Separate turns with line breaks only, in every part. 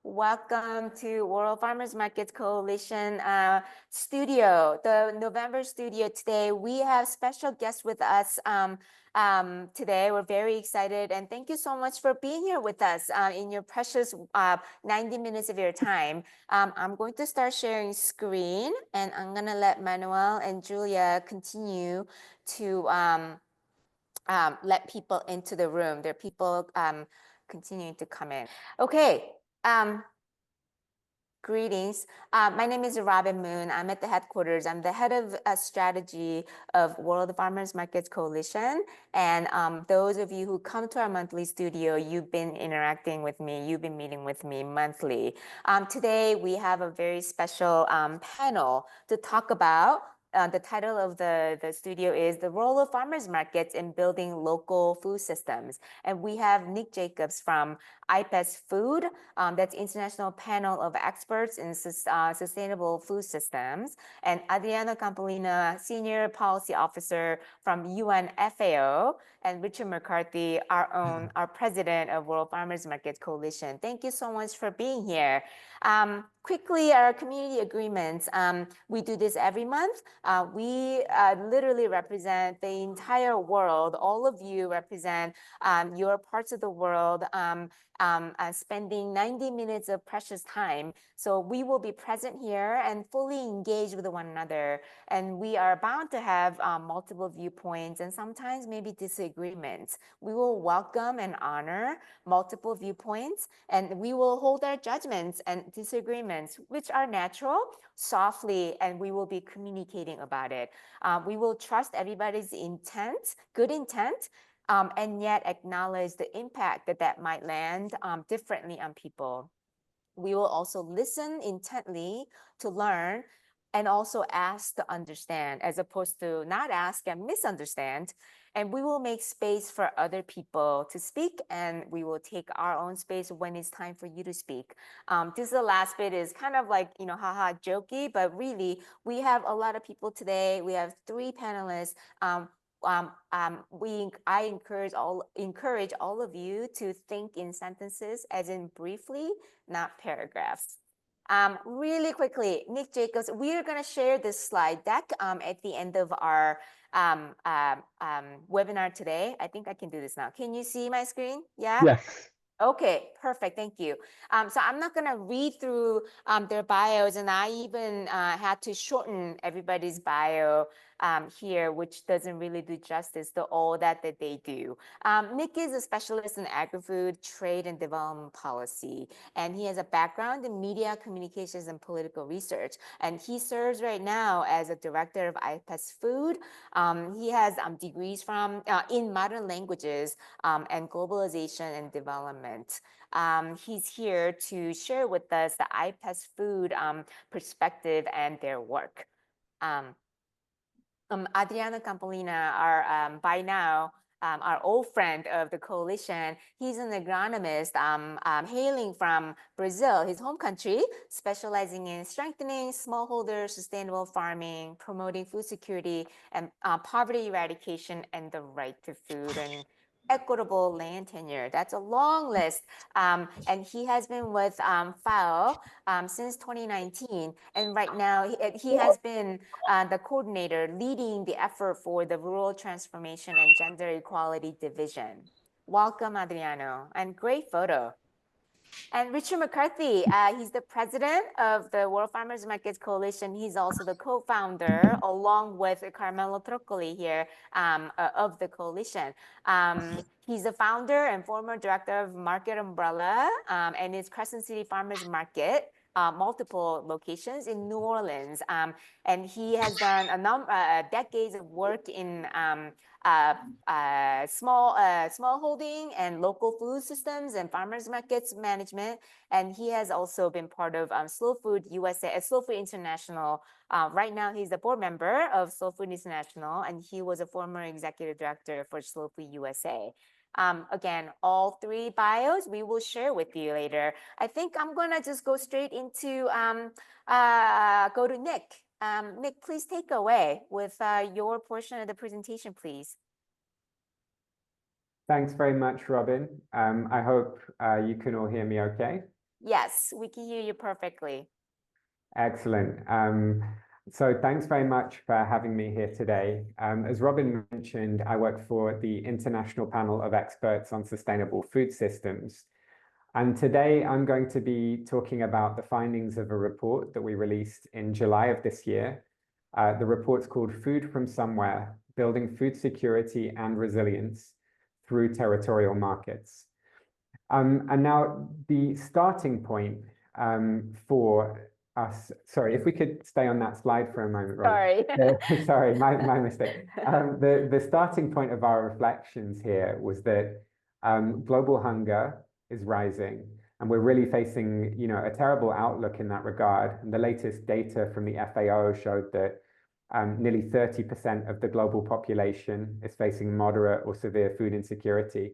Welcome to World Farmers Markets Coalition studio, the November studio today. We have special guests with us today. We're very excited and thank you so much for being here with us in your precious 90 minutes of your time. I'm going to start sharing screen and I'm gonna let Manuel and Julia continue to let people into the room. There are people continuing to come in. Okay. Greetings. My name is Robin Moon. I'm at the headquarters. I'm the head of strategy of World Farmers Markets Coalition. And those of you who come to our monthly studio, you've been interacting with me. You've been meeting with me monthly. Today, we have a very special panel to talk about. The title of the studio is The Role of Farmers Markets in Building Local Food Systems. And we have Nick Jacobs from IPES Food, that's International Panel of Experts in Sustainable Food Systems, and Adriano Campolina, Senior Policy Officer from UN FAO, and Richard McCarthy, our President of World Farmers Markets Coalition. Thank you so much for being here. Quickly, our community agreements. We do this every month. We literally represent the entire world. All of you represent your parts of the world, spending 90 minutes of precious time. So we will be present here and fully engaged with one another. And we are bound to have multiple viewpoints and sometimes maybe disagreements. We will welcome and honor multiple viewpoints, and we will hold our judgments and disagreements, which are natural, softly, and we will be communicating about it. We will trust everybody's intent, good intent, and yet acknowledge the impact that might land differently on people. We will also listen intently to learn and also ask to understand, as opposed to not ask and misunderstand. And we will make space for other people to speak, and we will take our own space when it's time for you to speak. This is the last bit is kind of like, haha, jokey, but really, we have a lot of people today. We have 3 panelists. I encourage all of you to think in sentences, as in briefly, not paragraphs. Really quickly, Nick Jacobs, we are going to share this slide deck at the end of our webinar today. I think I can do this now. Can you see my screen? Yeah?
Yes.
Okay, perfect. Thank you. So I'm not going to read through their bios, and I even had to shorten everybody's bio here, which doesn't really do justice to all that they do. Nick is a specialist in agri-food, trade, and development policy, and he has a background in media, communications, and political research. And he serves right now as a director of IPES Food. He has degrees from in modern languages and globalization and development. He's here to share with us the IPES Food perspective and their work. Adriano Campolina, by now, our old friend of the coalition. He's an agronomist hailing from Brazil, his home country, specializing in strengthening smallholder sustainable farming, promoting food security and poverty eradication and the right to food and equitable land tenure. That's a long list. And he has been with FAO since 2019. And right now, he has been the coordinator leading the effort for the Rural Transformation and Gender Equality Division. Welcome, Adriano, and great photo. And Richard McCarthy, he's the president of the World Farmers Markets Coalition. He's also the co-founder, along with Carmelo Troccoli here, of the coalition. He's the founder and former director of Market Umbrella and his Crescent City Farmers Market, multiple locations in New Orleans. And he has done decades of work in small holding and local food systems and farmers markets management. And he has also been part of Slow Food USA, Slow Food International. Right now, he's the board member of Slow Food International, and he was a former executive director for Slow Food USA. Again, all 3 bios we will share with you later. I think I'm gonna just go straight into go to Nick. Nick, please take away with your portion of the presentation, please.
Thanks very much, Robin. I hope you can all hear me okay.
Yes, we can hear you perfectly.
Excellent. So thanks very much for having me here today. As Robin mentioned, I work for the International Panel of Experts on Sustainable Food Systems. And today I'm going to be talking about the findings of a report that we released in July of this year. The report's called Food from Somewhere, Building Food Security and Resilience Through Territorial Markets. And now the starting point for us, sorry, if we could stay on that slide for a moment, Robin.
Sorry.
Sorry, my mistake. The starting point of our reflections here was that global hunger is rising, and we're really facing, a terrible outlook in that regard. And the latest data from the FAO showed that nearly 30% of the global population is facing moderate or severe food insecurity.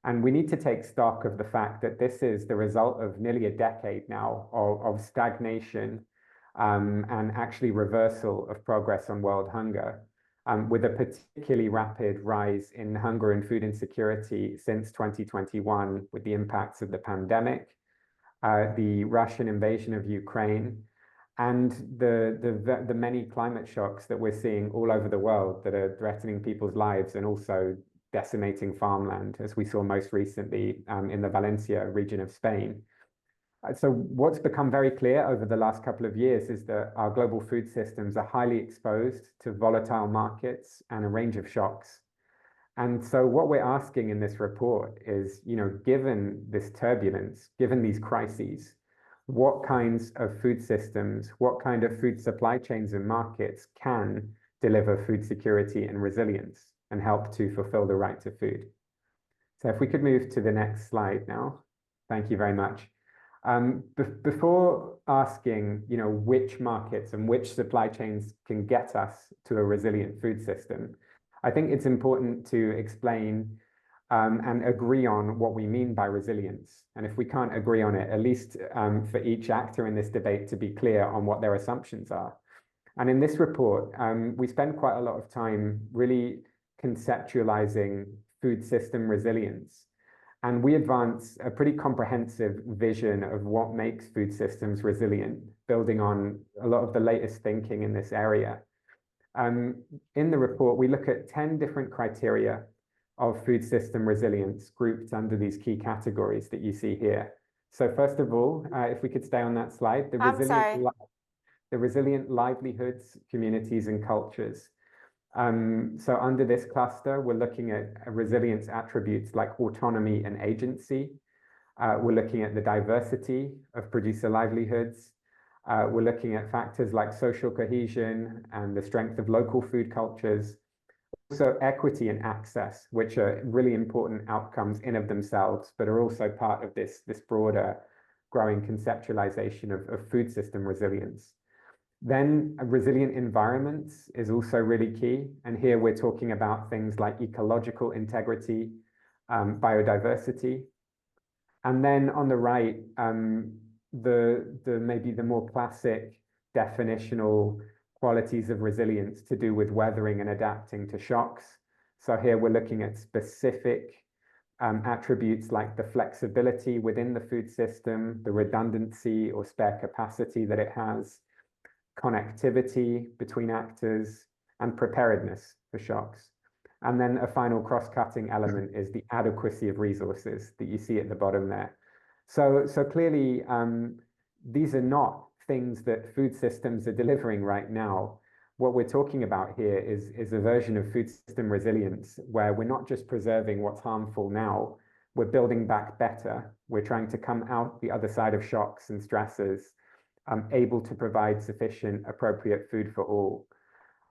And we need to take stock of the fact that this is the result of nearly a decade now of stagnation and actually reversal of progress on world hunger, with a particularly rapid rise in hunger and food insecurity since 2021, with the impacts of the pandemic, the Russian invasion of Ukraine, and the many climate shocks that we're seeing all over the world that are threatening people's lives and also decimating farmland, as we saw most recently in the Valencia region of Spain. So what's become very clear over the last couple of years is that our global food systems are highly exposed to volatile markets and a range of shocks. And so what we're asking in this report is, given this turbulence, given these crises, what kinds of food systems, what kind of food supply chains and markets can deliver food security and resilience and help to fulfill the right to food. So if we could move to the next slide now. Thank you very much. Before asking, which markets and which supply chains can get us to a resilient food system, I think it's important to explain and agree on what we mean by resilience. And if we can't agree on it, at least for each actor in this debate to be clear on what their assumptions are. And in this report, we spend quite a lot of time really conceptualizing food system resilience. And we advance a pretty comprehensive vision of what makes food systems resilient, building on a lot of the latest thinking in this area. In the report, we look at 10 different criteria of food system resilience grouped under these key categories that you see here. So first of all, if we could stay on that slide, the resilient livelihoods, communities, and cultures. So under this cluster, we're looking at resilience attributes like autonomy and agency. We're looking at the diversity of producer livelihoods. We're looking at factors like social cohesion and the strength of local food cultures. Also equity and access, which are really important outcomes in of themselves, but are also part of this broader growing conceptualization of food system resilience. Then resilient environments is also really key. And here we're talking about things like ecological integrity, biodiversity. And then on the right, maybe the more classic definitional qualities of resilience to do with weathering and adapting to shocks. So here we're looking at specific attributes like the flexibility within the food system, the redundancy or spare capacity that it has, connectivity between actors, and preparedness for shocks. And then a final cross-cutting element is the adequacy of resources that you see at the bottom there. So clearly, these are not things that food systems are delivering right now. What we're talking about here is a version of food system resilience where we're not just preserving what's harmful now, we're building back better. We're trying to come out the other side of shocks and stresses, able to provide sufficient, appropriate food for all.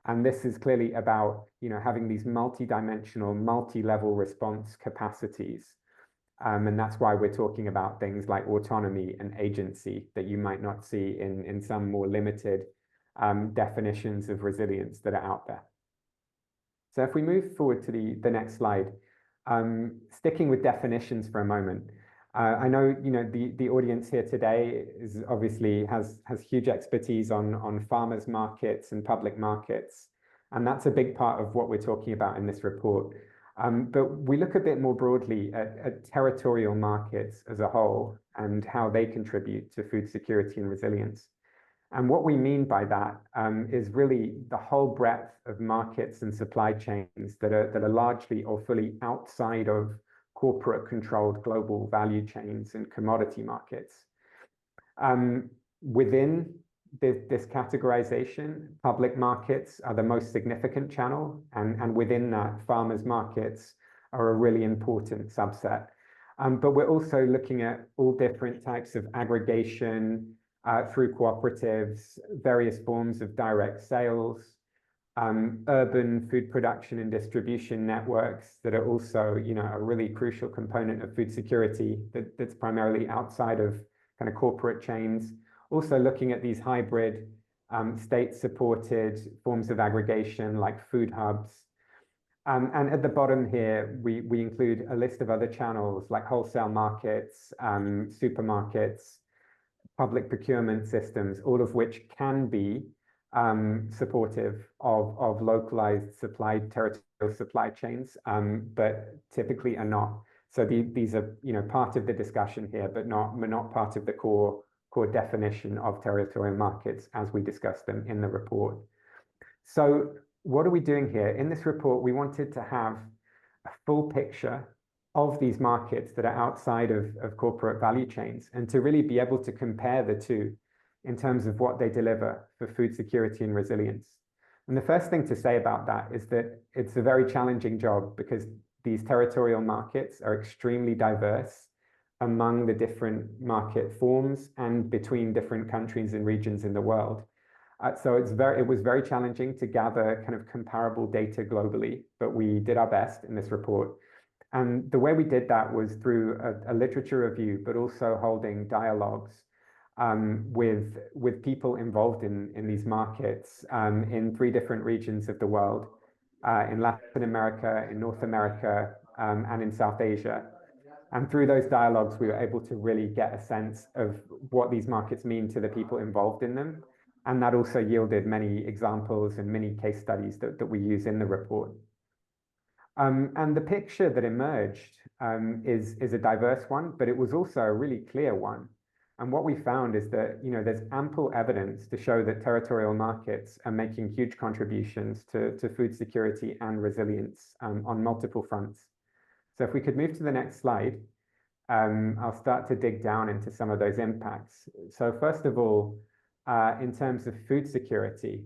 And this is clearly about, having these multi-dimensional, multi-level response capacities. And that's why we're talking about things like autonomy and agency that you might not see in some more limited definitions of resilience that are out there. So if we move forward to the next slide, sticking with definitions for a moment, I know the audience here today is obviously has huge expertise on farmers markets and public markets, and that's a big part of what we're talking about in this report. But we look a bit more broadly at territorial markets as a whole and how they contribute to food security and resilience. And what we mean by that is really the whole breadth of markets and supply chains that are largely or fully outside of corporate controlled global value chains and commodity markets. Within this categorization, public markets are the most significant channel, and within that, farmers' markets are a really important subset. But we're also looking at all different types of aggregation through cooperatives, various forms of direct sales, urban food production and distribution networks that are also, a really crucial component of food security that's primarily outside of kind of corporate chains. Also looking at these hybrid state-supported forms of aggregation like food hubs. And at the bottom here, we include a list of other channels like wholesale markets, supermarkets, public procurement systems, all of which can be supportive of localized territorial supply chains, but typically are not. So these are, part of the discussion here, but not part of the core definition of territorial markets as we discuss them in the report. So what are we doing here? In this report, we wanted to have a full picture of these markets that are outside of corporate value chains and to really be able to compare the two in terms of what they deliver for food security and resilience. And the first thing to say about that is that it's a very challenging job because these territorial markets are extremely diverse among the different market forms and between different countries and regions in the world. So it was very challenging to gather kind of comparable data globally, but we did our best in this report. And the way we did that was through a literature review, but also holding dialogues with people involved in these markets in 3 different regions of the world, in Latin America, in North America, and in South Asia. And through those dialogues, we were able to really get a sense of what these markets mean to the people involved in them. And that also yielded many examples and many case studies that we use in the report. And the picture that emerged is a diverse one, but it was also a really clear one. And what we found is that, there's ample evidence to show that territorial markets are making huge contributions to food security and resilience on multiple fronts. So if we could move to the next slide, I'll start to dig down into some of those impacts. So first of all, in terms of food security,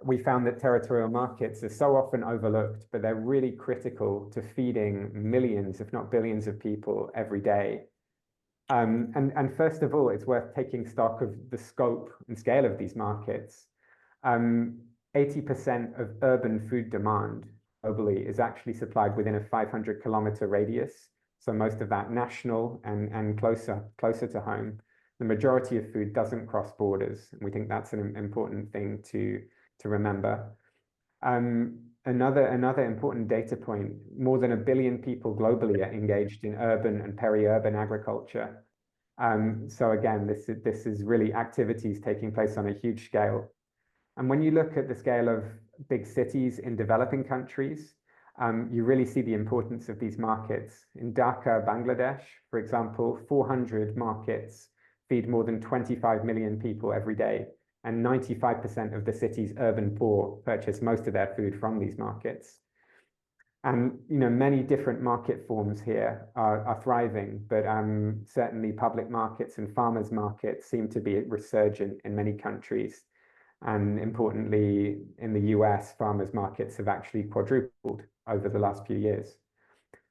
we found that territorial markets are so often overlooked, but they're really critical to feeding millions, if not billions of people every day. And first of all, it's worth taking stock of the scope and scale of these markets. 80% of urban food demand globally is actually supplied within a 500-kilometer radius. So most of that national and closer to home. The majority of food doesn't cross borders. And we think that's an important thing to remember. Another important data point, more than 1 billion people globally are engaged in urban and peri-urban agriculture. So again, this is really activities taking place on a huge scale. And when you look at the scale of big cities in developing countries, you really see the importance of these markets. In Dhaka, Bangladesh, for example, 400 markets feed more than 25 million people every day. And 95% of the city's urban poor purchase most of their food from these markets. And many different market forms here are thriving, but certainly public markets and farmers' markets seem to be resurgent in many countries. And importantly, in the US, farmers' markets have actually quadrupled over the last few years.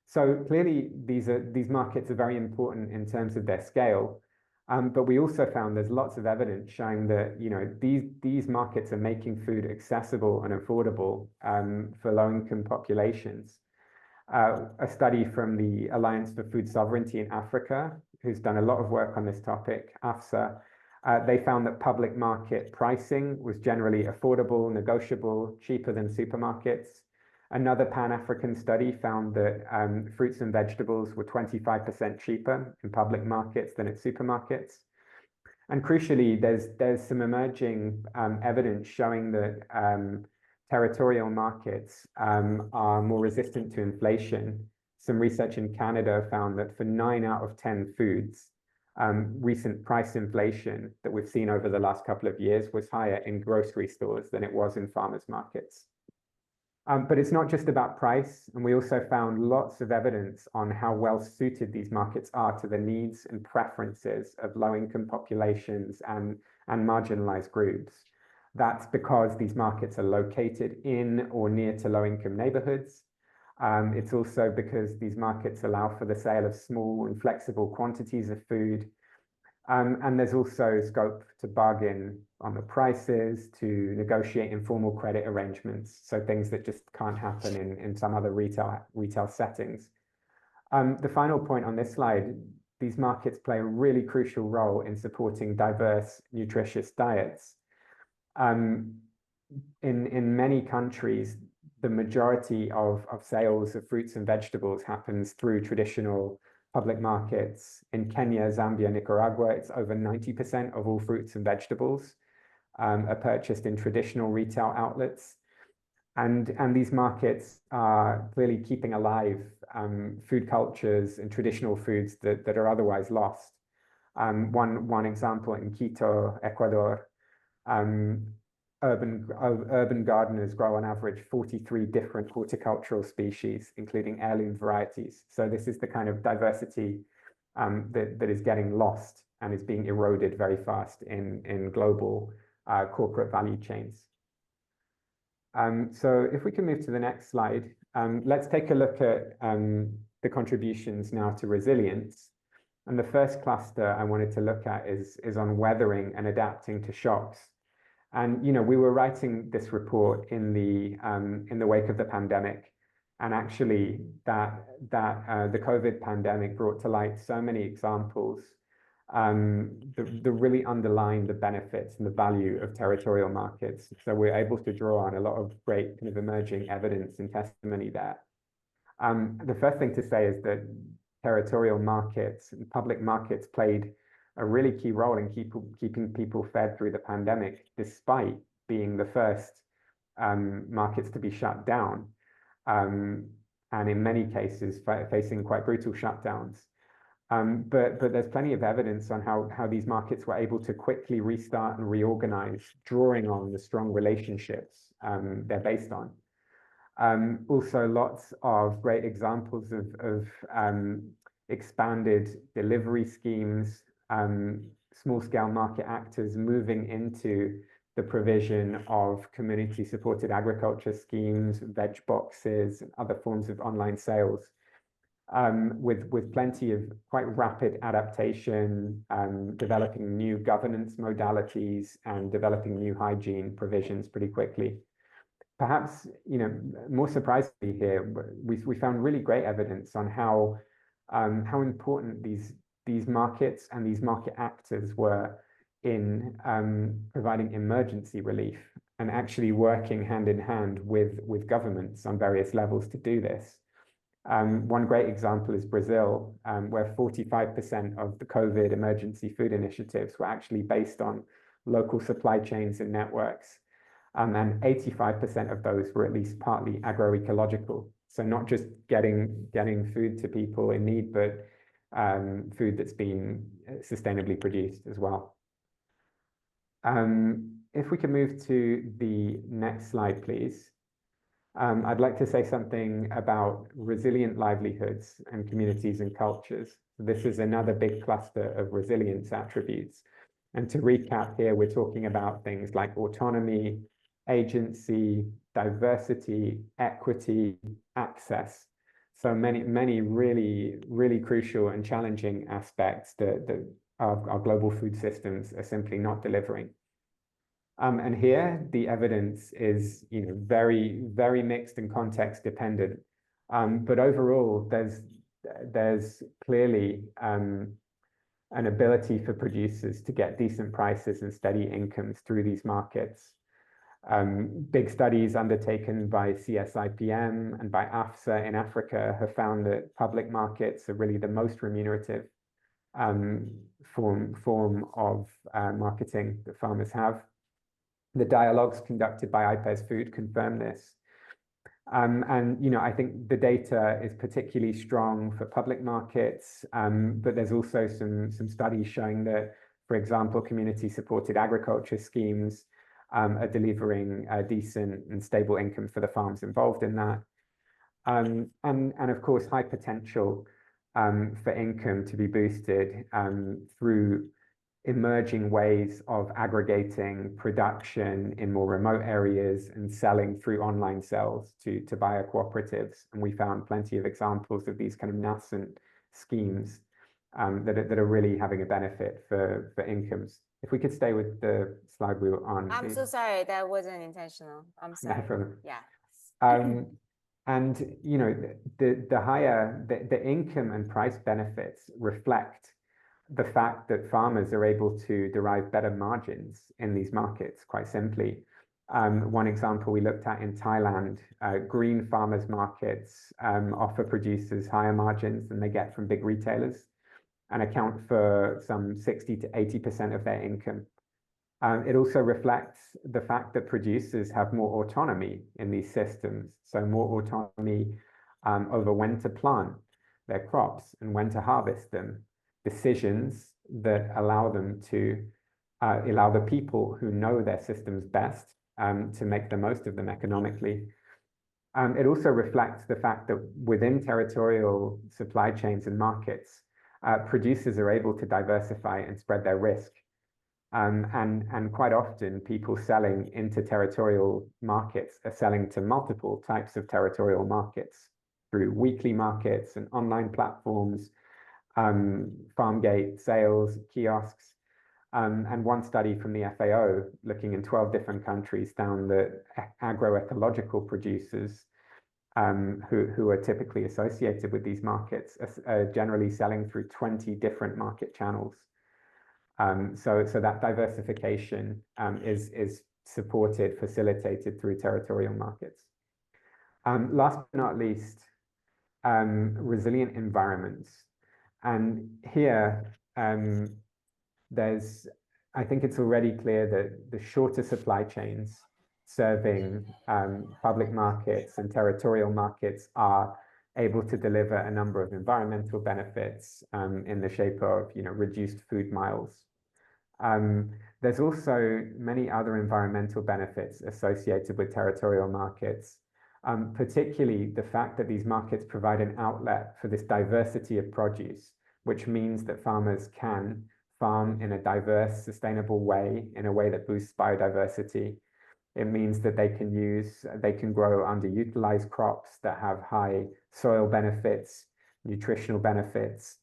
So clearly, these markets are very important in terms of their scale. But we also found there's lots of evidence showing that these markets are making food accessible and affordable for low-income populations. A study from the Alliance for Food Sovereignty in Africa, who's done a lot of work on this topic, AFSA, they found that public market pricing was generally affordable, negotiable, cheaper than supermarkets. Another Pan-African study found that fruits and vegetables were 25% cheaper in public markets than at supermarkets. And crucially, there's some emerging evidence showing that territorial markets are more resistant to inflation. Some research in Canada found that for 9 out of 10 foods, recent price inflation that we've seen over the last couple of years was higher in grocery stores than it was in farmers markets. But it's not just about price, and we also found lots of evidence on how well suited these markets are to the needs and preferences of low-income populations and marginalized groups. That's because these markets are located in or near to low-income neighborhoods. It's also because these markets allow for the sale of small and flexible quantities of food. And there's also scope to bargain on the prices, to negotiate informal credit arrangements, so things that just can't happen in some other retail settings. The final point on this slide, these markets play a really crucial role in supporting diverse, nutritious diets. In many countries, the majority of sales of fruits and vegetables happens through traditional public markets. In Kenya, Zambia, Nicaragua, it's over 90% of all fruits and vegetables are purchased in traditional retail outlets. And these markets are clearly keeping alive food cultures and traditional foods that are otherwise lost. One example in Quito, Ecuador, urban gardeners grow on average 43 different horticultural species, including heirloom varieties. So this is the kind of diversity that is getting lost and is being eroded very fast in global corporate value chains. So if we can move to the next slide, let's take a look at the contributions now to resilience. And the first cluster I wanted to look at is on weathering and adapting to shocks. And we were writing this report in the wake of the pandemic, and actually the COVID pandemic brought to light so many examples that really underline the benefits and the value of territorial markets. So we're able to draw on a lot of great kind of emerging evidence and testimony there. The first thing to say is that territorial markets and public markets played a really key role in keeping people fed through the pandemic, despite being the first markets to be shut down, and in many cases facing quite brutal shutdowns. But there's plenty of evidence on how these markets were able to quickly restart and reorganize, drawing on the strong relationships they're based on. Also, lots of great examples of expanded delivery schemes, small-scale market actors moving into the provision of community-supported agriculture schemes, veg boxes, and other forms of online sales, with plenty of quite rapid adaptation, developing new governance modalities, and developing new hygiene provisions pretty quickly. Perhaps, more surprisingly here, we found really great evidence on how important these markets and these market actors were in providing emergency relief and actually working hand in hand with governments on various levels to do this. One great example is Brazil, where 45% of the COVID emergency food initiatives were actually based on local supply chains and networks. And 85% of those were at least partly agroecological. So not just getting food to people in need, but food that's been sustainably produced as well. If we can move to the next slide, please. I'd like to say something about resilient livelihoods and communities and cultures. This is another big cluster of resilience attributes. And to recap here, we're talking about things like autonomy, agency, diversity, equity, access. So many really, really crucial and challenging aspects that our global food systems are simply not delivering. And here the evidence is very, very mixed and context dependent. But overall, there's clearly an ability for producers to get decent prices and steady incomes through these markets. Big studies undertaken by CSIPM and by AFSA in Africa have found that public markets are really the most remunerative form of marketing that farmers have. The dialogues conducted by IPES Food confirm this. And you know, I think the data is particularly strong for public markets, but there's also some studies showing that, for example, community-supported agriculture schemes are delivering a decent and stable income for the farms involved in that. And of course, high potential for income to be boosted through emerging ways of aggregating production in more remote areas and selling through online sales to buyer cooperatives. And we found plenty of examples of these kind of nascent schemes that are really having a benefit for incomes. If we could stay with the slide we were on.
I'm so sorry, that wasn't intentional. I'm sorry.
No problem.
Yeah.
And you know, the income and price benefits reflect the fact that farmers are able to derive better margins in these markets, quite simply. One example we looked at in Thailand, green farmers markets offer producers higher margins than they get from big retailers and account for some 60 to 80% of their income. It also reflects the fact that producers have more autonomy in these systems, so more autonomy over when to plant their crops and when to harvest them. Decisions that allow them to allow the people who know their systems best to make the most of them economically. It also reflects the fact that within territorial supply chains and markets, producers are able to diversify and spread their risk. And quite often people selling into territorial markets are selling to multiple types of territorial markets through weekly markets and online platforms, farm gate sales, kiosks. And one study from the FAO looking in 12 different countries found that agroecological producers who are typically associated with these markets are generally selling through 20 different market channels. So that diversification is supported, facilitated through territorial markets. Last but not least, resilient environments. And here, I think it's already clear that the shorter supply chains serving public markets and territorial markets are able to deliver a number of environmental benefits in the shape of, you know, reduced food miles. There's also many other environmental benefits associated with territorial markets, particularly the fact that these markets provide an outlet for this diversity of produce, which means that farmers can farm in a diverse, sustainable way, in a way that boosts biodiversity. It means that they can grow underutilized crops that have high soil benefits, nutritional benefits,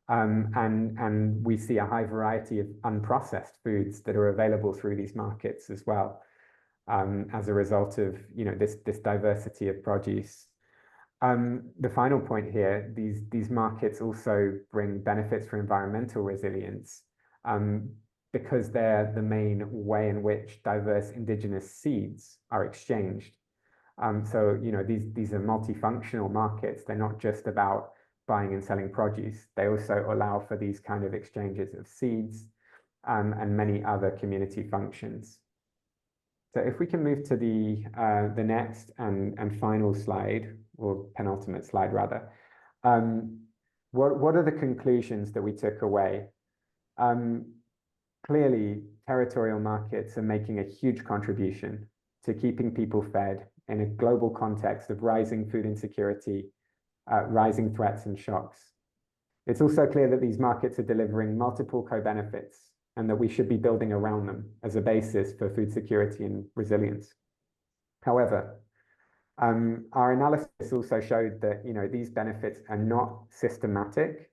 and we see a high variety of unprocessed foods that are available through these markets as well, as a result of, you know, this diversity of produce. The final point here, these markets also bring benefits for environmental resilience, because they're the main way in which diverse indigenous seeds are exchanged. So, you know, these are multifunctional markets. They're not just about buying and selling produce. They also allow for these kind of exchanges of seeds and many other community functions. So if we can move to the next and final slide, or penultimate slide rather, what are the conclusions that we took away? Clearly, territorial markets are making a huge contribution to keeping people fed in a global context of rising food insecurity, rising threats and shocks. It's also clear that these markets are delivering multiple co-benefits and that we should be building around them as a basis for food security and resilience. However, our analysis also showed that, you know, these benefits are not systematic.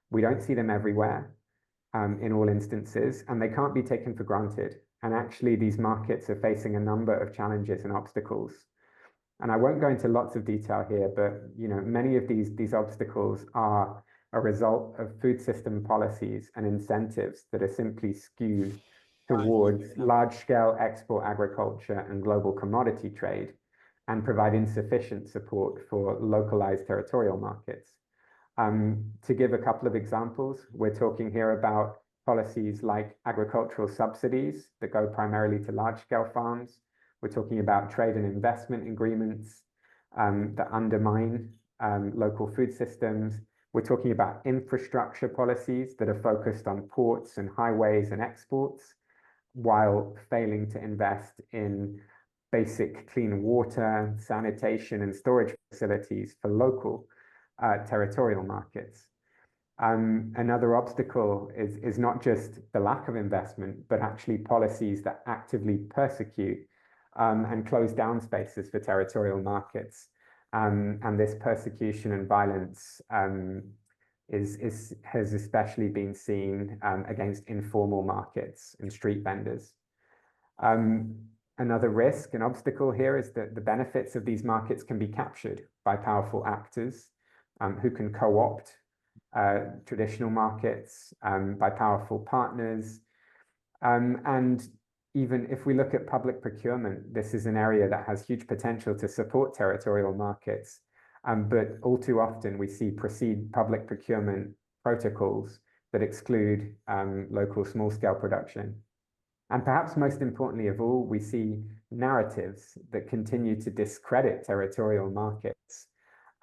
We don't see them everywhere in all instances, and they can't be taken for granted. And actually, these markets are facing a number of challenges and obstacles. And I won't go into lots of detail here, but, you know, many of these obstacles are a result of food system policies and incentives that are simply skewed towards large-scale export agriculture and global commodity trade, and provide insufficient support for localized territorial markets. To give a couple of examples, we're talking here about policies like agricultural subsidies that go primarily to large-scale farms. We're talking about trade and investment agreements that undermine local food systems. We're talking about infrastructure policies that are focused on ports and highways and exports, while failing to invest in basic clean water, sanitation, and storage facilities for local territorial markets. Another obstacle is not just the lack of investment, but actually policies that actively persecute and close down spaces for territorial markets. And this persecution and violence has especially been seen against informal markets and street vendors. Another risk and obstacle here is that the benefits of these markets can be captured by powerful actors who can co-opt traditional markets by powerful partners. And even if we look at public procurement, this is an area that has huge potential to support territorial markets. But all too often we see public procurement protocols that exclude local small-scale production. And perhaps most importantly of all, we see narratives that continue to discredit territorial markets,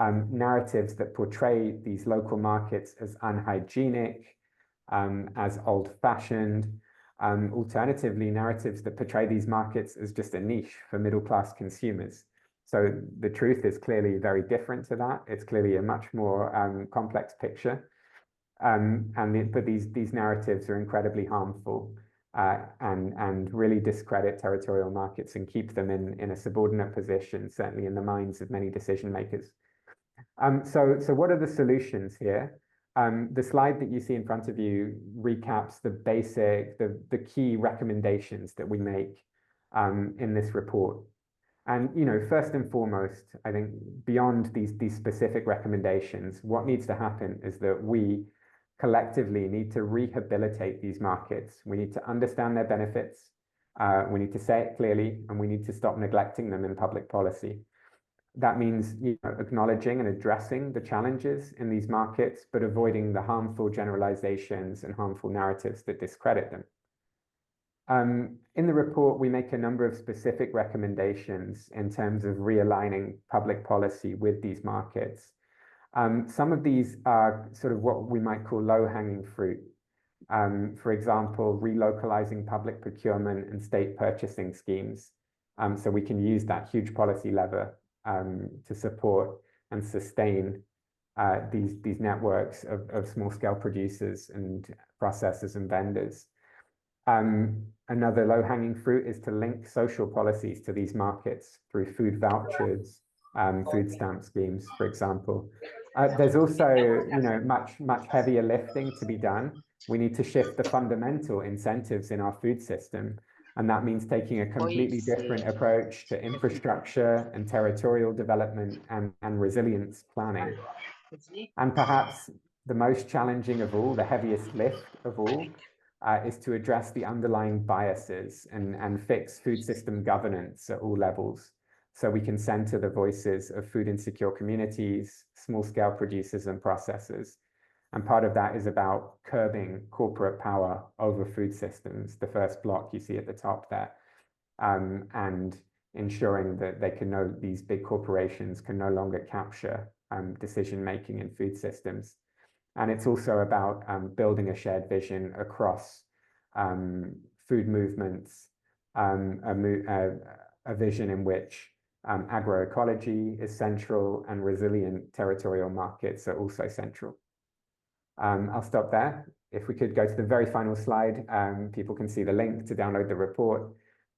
narratives that portray these local markets as unhygienic, as old-fashioned, alternatively, narratives that portray these markets as just a niche for middle-class consumers. So the truth is clearly very different to that. It's clearly a much more complex picture. But these narratives are incredibly harmful and really discredit territorial markets and keep them in a subordinate position, certainly in the minds of many decision makers. So what are the solutions here? The slide that you see in front of you recaps the key recommendations that we make in this report. And first and foremost, I think beyond these specific recommendations, what needs to happen is that we collectively need to rehabilitate these markets. We need to understand their benefits. We need to say it clearly, and we need to stop neglecting them in public policy. That means acknowledging and addressing the challenges in these markets, but avoiding the harmful generalizations and harmful narratives that discredit them. In the report, we make a number of specific recommendations in terms of realigning public policy with these markets. Some of these are sort of what we might call low-hanging fruit. For example, relocalizing public procurement and state purchasing schemes. So we can use that huge policy lever to support and sustain these networks of small-scale producers and processors and vendors. Another low-hanging fruit is to link social policies to these markets through food vouchers, food stamp schemes, for example. There's also, much heavier lifting to be done. We need to shift the fundamental incentives in our food system. And that means taking a completely different approach to infrastructure and territorial development and resilience planning. And perhaps the most challenging of all, the heaviest lift of all, is to address the underlying biases and fix food system governance at all levels, so we can center the voices of food insecure communities, small-scale producers and processors. And part of that is about curbing corporate power over food systems, the first block you see at the top there, and ensuring that these big corporations can no longer capture decision-making in food systems. And it's also about building a shared vision across food movements, a vision in which agroecology is central and resilient territorial markets are also central. I'll stop there. If we could go to the very final slide, people can see the link to download the report.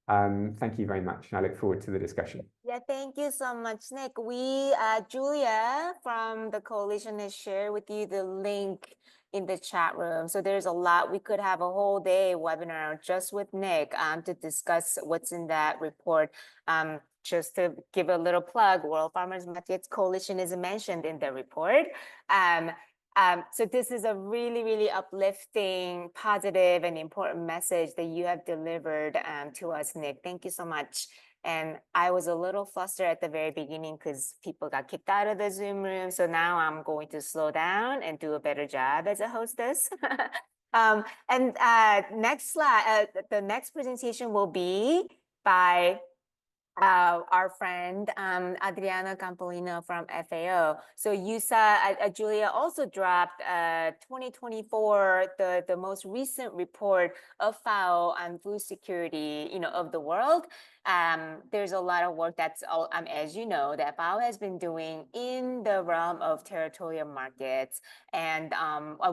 Thank you very much, and I look forward to the discussion.
Yeah, thank you so much, Nick. Julia from the coalition has shared with you the link in the chat room. So there's a lot. We could have a whole day webinar just with Nick to discuss what's in that report. Just to give a little plug, World Farmers Markets Coalition is mentioned in the report. So this is a really, really uplifting, positive, and important message that you have delivered to us, Nick. Thank you so much. And I was a little flustered at the very beginning because people got kicked out of the Zoom room. So now I'm going to slow down and do a better job as a hostess. And next slide, the next presentation will be by our friend Adriana Campolino from FAO. So you saw Julia also dropped 2024, the most recent report of FAO on food security, of the world. There's a lot of work that's as you know, that FAO has been doing in the realm of territorial markets and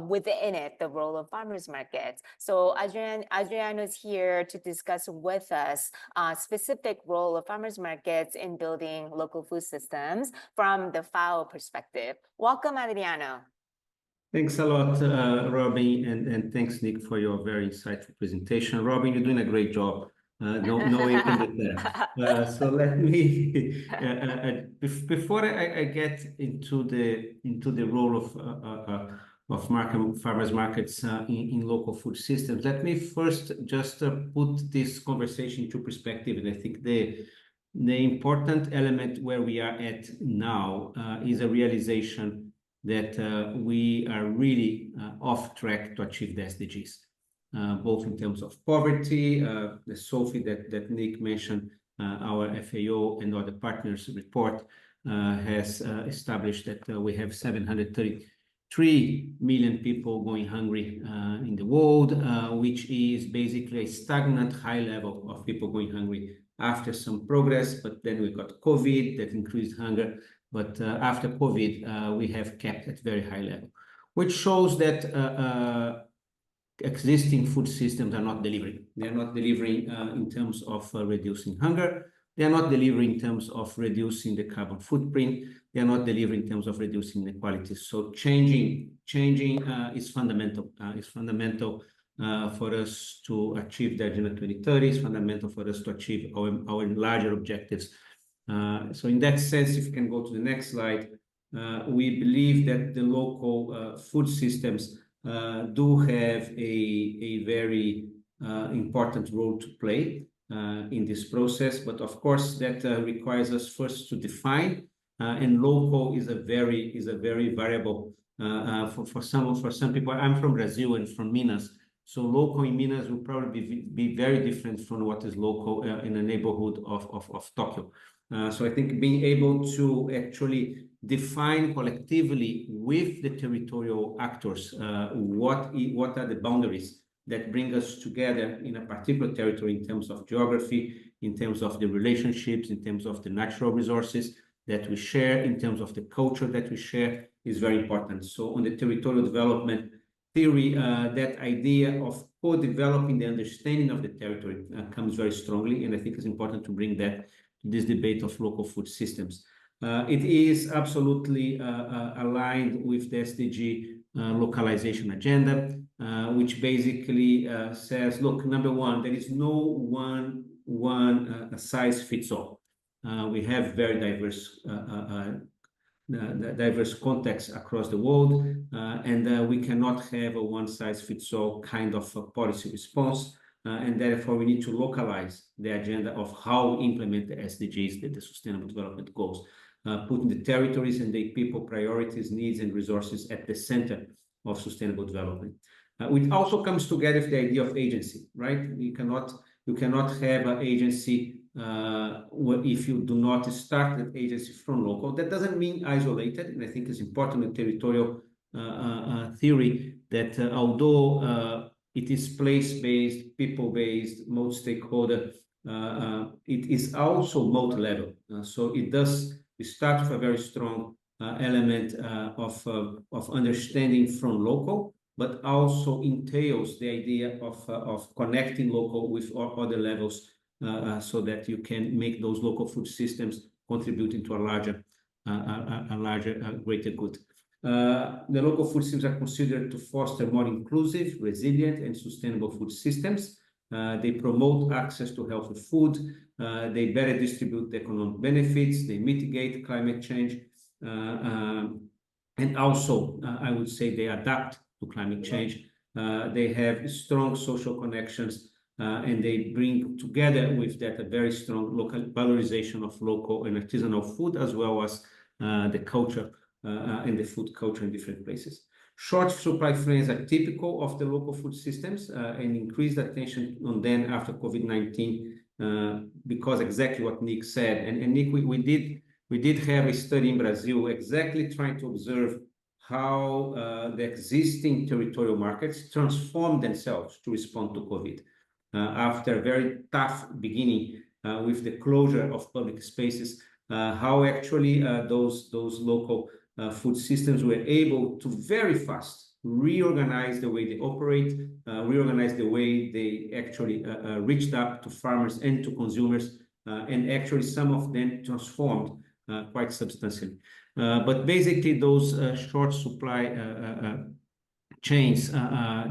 within it, the role of farmers markets. So Adriano's here to discuss with us specific role of farmers markets in building local food systems from the FAO perspective. Welcome, Adriano.
Thanks a lot, Robin, and thanks, Nick, for your very insightful presentation. Robin, you're doing a great job. No way can do that. So let me, before I get into the role of farmers markets in local food systems, let me first just put this conversation into perspective. And I think the important element where we are at now is a realization that we are really off track to achieve the SDGs, both in terms of poverty, the SOFI that Nick mentioned, our FAO and other partners report has established that we have 733 million people going hungry in the world, which is basically a stagnant high level of people going hungry after some progress, but then we got COVID that increased hunger. But after COVID, we have kept at very high level, which shows that existing food systems are not delivering. They are not delivering in terms of reducing hunger. They are not delivering in terms of reducing the carbon footprint. They are not delivering in terms of reducing inequalities. So changing is fundamental. It's fundamental for us to achieve the Agenda 2030. It's fundamental for us to achieve our larger objectives. So in that sense, if you can go to the next slide, we believe that the local food systems do have a very important role to play in this process. But of course, that requires us first to define, and local is a very variable for some people. I'm from Brazil and from Minas. So local in Minas will probably be very different from what is local in the neighborhood of Tokyo. So I think being able to actually define collectively with the territorial actors what are the boundaries that bring us together in a particular territory in terms of geography, in terms of the relationships, in terms of the natural resources that we share, in terms of the culture that we share is very important. So on the territorial development theory, that idea of co-developing the understanding of the territory comes very strongly, and I think it's important to bring that this debate of local food systems. It is absolutely aligned with the SDG localization agenda, which basically says, look, number one, there is no one size fits all. We have very diverse contexts across the world, and we cannot have a one size fits all kind of policy response. And therefore, we need to localize the agenda of how we implement the SDGs, the Sustainable Development Goals, putting the territories and the people priorities, needs, and resources at the center of sustainable development. It also comes together with the idea of agency, right? You cannot have an agency if you do not start that agency from local. That doesn't mean isolated, and I think it's important in territorial theory that although it is place-based, people-based, multi-stakeholder. It is also multi-level. So it does start with a very strong element of understanding from local, but also entails the idea of connecting local with other levels so that you can make those local food systems contributing to a larger, greater good. The local food systems are considered to foster more inclusive, resilient, and sustainable food systems. They promote access to healthy food. They better distribute the economic benefits. They mitigate climate change. And also, I would say they adapt to climate change. They have strong social connections, and they bring together with that a very strong local valorization of local and artisanal food, as well as the culture and the food culture in different places. Short supply frames are typical of the local food systems and increased attention on them after COVID-19 because exactly what Nick said. And Nick, we did have a study in Brazil exactly trying to observe how the existing territorial markets transformed themselves to respond to COVID. After a very tough beginning with the closure of public spaces, how actually those local food systems were able to very fast reorganize the way they operate, reorganize the way they actually reached up to farmers and to consumers, and actually some of them transformed quite substantially. But basically those short supply chains,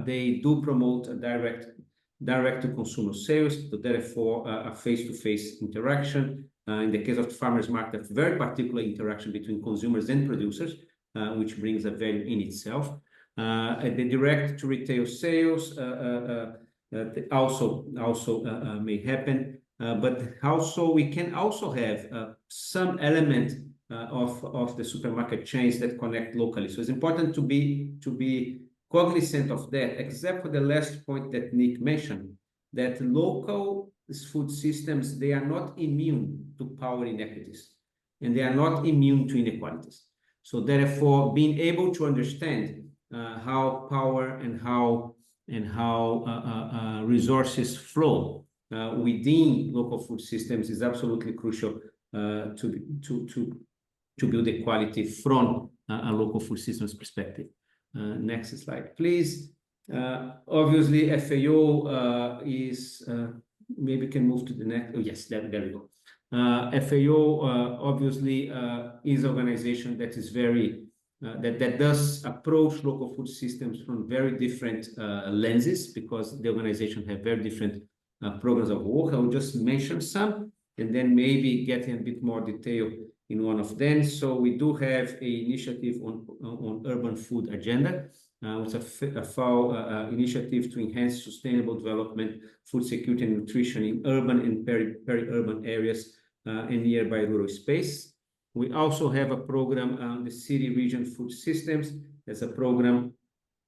they do promote a direct to consumer sales, so therefore a face-to-face interaction. In the case of the farmers market, a very particular interaction between consumers and producers, which brings a value in itself. The direct to retail sales also may happen, but also we can also have some element of the supermarket chains that connect locally. So it's important to be cognizant of that, except for the last point that Nick mentioned, that local food systems, they are not immune to power inequities, and they are not immune to inequalities. So therefore, being able to understand how power and how resources flow within local food systems is absolutely crucial to build equality from a local food systems perspective. Next slide, please. Obviously, FAO is, maybe can move to the next. Oh, yes, there we go. FAO obviously is an organization that is very, that does approach local food systems from very different lenses, because the organization have very different programs of work. I will just mention some and then maybe get in a bit more detail in one of them. So we do have an initiative on urban food agenda, which is a FAO initiative to enhance sustainable development, food security and nutrition in urban and peri-urban areas and nearby rural space. We also have a program on the city region food systems. There's a program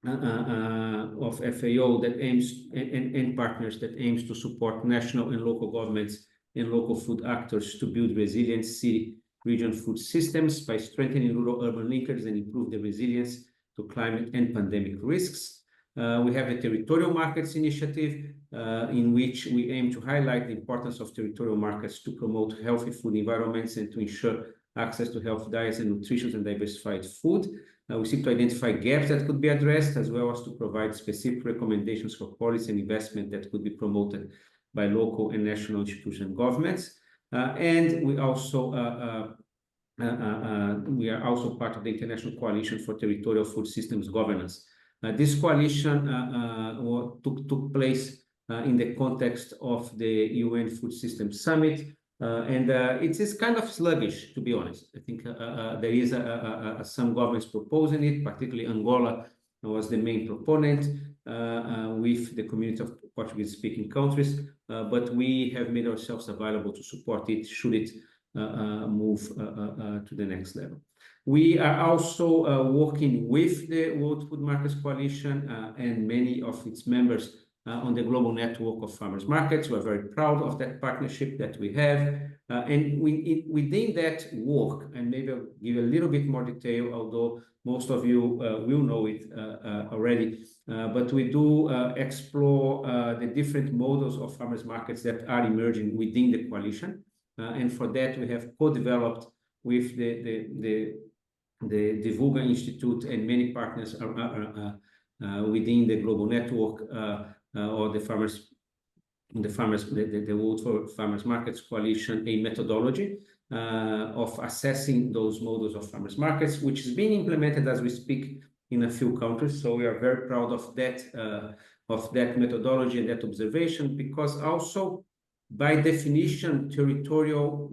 of FAO that aims, and partners that aims to support national and local governments and local food actors to build resilient city region food systems by strengthening rural-urban linkers and improve the resilience to climate and pandemic risks. We have the Territorial Markets Initiative, in which we aim to highlight the importance of territorial markets to promote healthy food environments and to ensure access to healthy diets and nutritious and diversified food. We seek to identify gaps that could be addressed, as well as to provide specific recommendations for policy and investment that could be promoted by local and national institutions and governments. And we also we are also part of the International Coalition for Territorial Food Systems Governance. This coalition took place in the context of the UN Food Systems Summit, and it is kind of sluggish, to be honest. I think there is some governments proposing it, particularly Angola was the main proponent with the community of Portuguese-speaking countries, but we have made ourselves available to support it should it move to the next level. We are also working with the World Food Markets Coalition and many of its members on the global network of farmers markets. We're very proud of that partnership that we have. And within that work, and maybe I'll give a little bit more detail, although most of you will know it already, but we do explore the different models of farmers markets that are emerging within the coalition. And for that, we have co-developed with the Divulga Institute and many partners within the global network or the World Farmers Markets Coalition, a methodology of assessing those models of farmers markets, which is being implemented as we speak in a few countries. So we are very proud of that methodology and that observation, because also by definition, territorial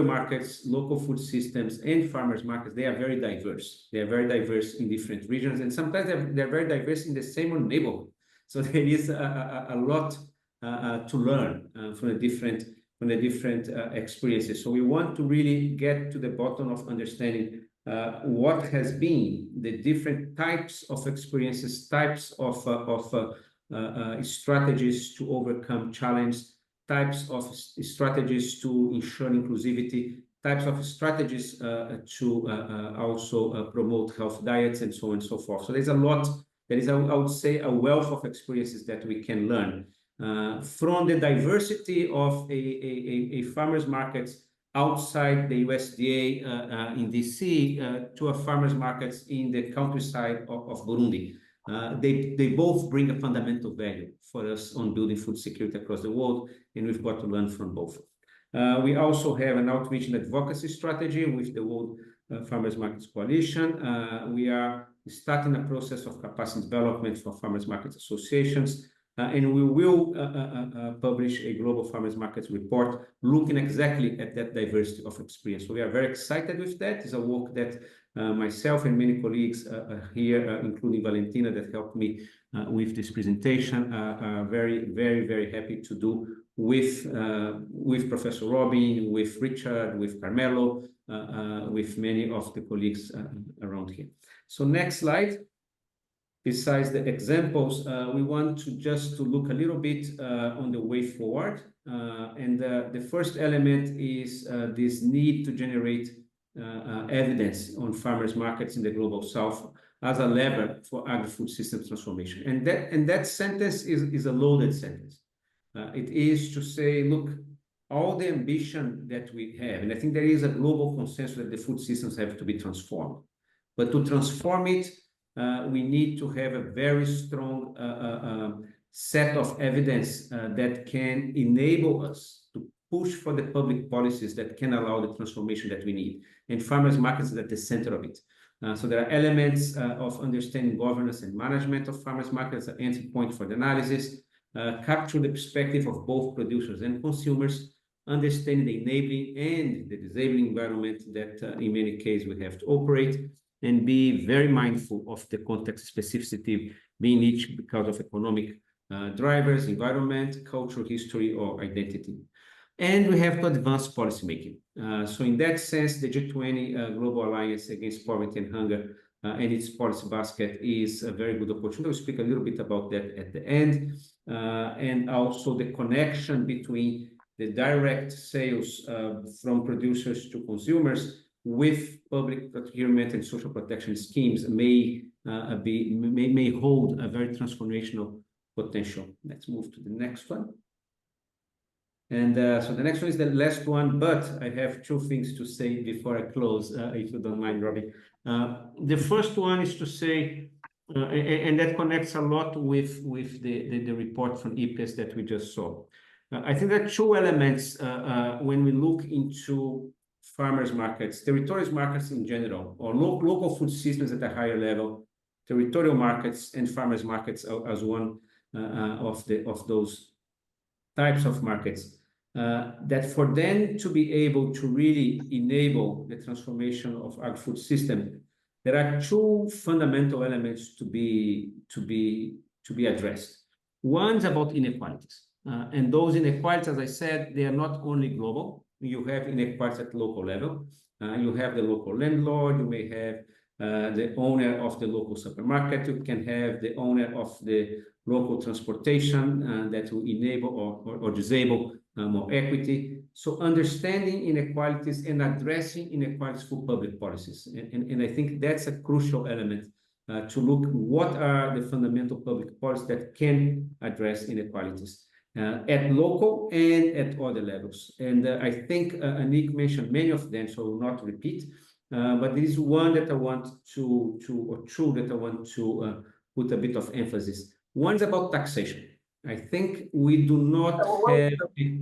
markets, local food systems, and farmers markets, they are very diverse. They are very diverse in different regions, and sometimes they're very diverse in the same neighborhood. So there is a lot to learn from the different experiences. So we want to really get to the bottom of understanding what has been the different types of experiences, types of strategies to overcome challenge, types of strategies to ensure inclusivity, types of strategies to also promote health diets, and so on and so forth. So there's a lot, there is, I would say, a wealth of experiences that we can learn from the diversity of a farmers markets outside the USDA in DC to a farmers markets in the countryside of Burundi. They both bring a fundamental value for us on building food security across the world, and we've got to learn from both. We also have an outreach and advocacy strategy with the World Farmers Markets Coalition. We are starting a process of capacity development for farmers markets associations, and we will publish a global farmers markets report looking exactly at that diversity of experience. So we are very excited with that. It's a work that myself and many colleagues here, including Valentina, that helped me with this presentation, are very, very, very happy to do with Professor Robin, with Richard, with Carmelo, with many of the colleagues around here. So next slide. Besides the examples, we want to just to look a little bit on the way forward. And the first element is this need to generate evidence on farmers markets in the global south as a lever for agri-food systems transformation. And that sentence is a loaded sentence. It is to say, look, all the ambition that we have, and I think there is a global consensus that the food systems have to be transformed. But to transform it, we need to have a very strong set of evidence that can enable us to push for the public policies that can allow the transformation that we need. And farmers markets is at the center of it. So there are elements of understanding governance and management of farmers markets, an entry point for the analysis, capture the perspective of both producers and consumers, understanding the enabling and the disabling environment that in many cases we have to operate, and be very mindful of the context specificity, being each because of economic drivers, environment, cultural history, or identity. And we have to advance policymaking. So in that sense, the G20 Global Alliance Against Poverty and Hunger and its policy basket is a very good opportunity. We'll speak a little bit about that at the end. And also the connection between the direct sales from producers to consumers with public procurement and social protection schemes may hold a very transformational potential. Let's move to the next one. And so the next one is the last one, but I have two things to say before I close, if you don't mind, Robbie. The first one is to say, and that connects a lot with the report from EPS that we just saw. I think there are two elements when we look into farmers markets, territorial markets in general, or local food systems at a higher level, territorial markets and farmers markets as one of those types of markets, that for them to be able to really enable the transformation of agri-food system, there are two fundamental elements to be addressed. One's about inequalities, and those inequalities, as I said, they are not only global. You have inequalities at local level. You have the local landlord. You may have the owner of the local supermarket. You can have the owner of the local transportation that will enable or disable more equity. So understanding inequalities and addressing inequalities for public policies. And I think that's a crucial element to look what are the fundamental public policies that can address inequalities at local and at other levels. And I think Anik mentioned many of them, so I will not repeat, but there is one that I want to put a bit of emphasis. One is about taxation. I think we do not have a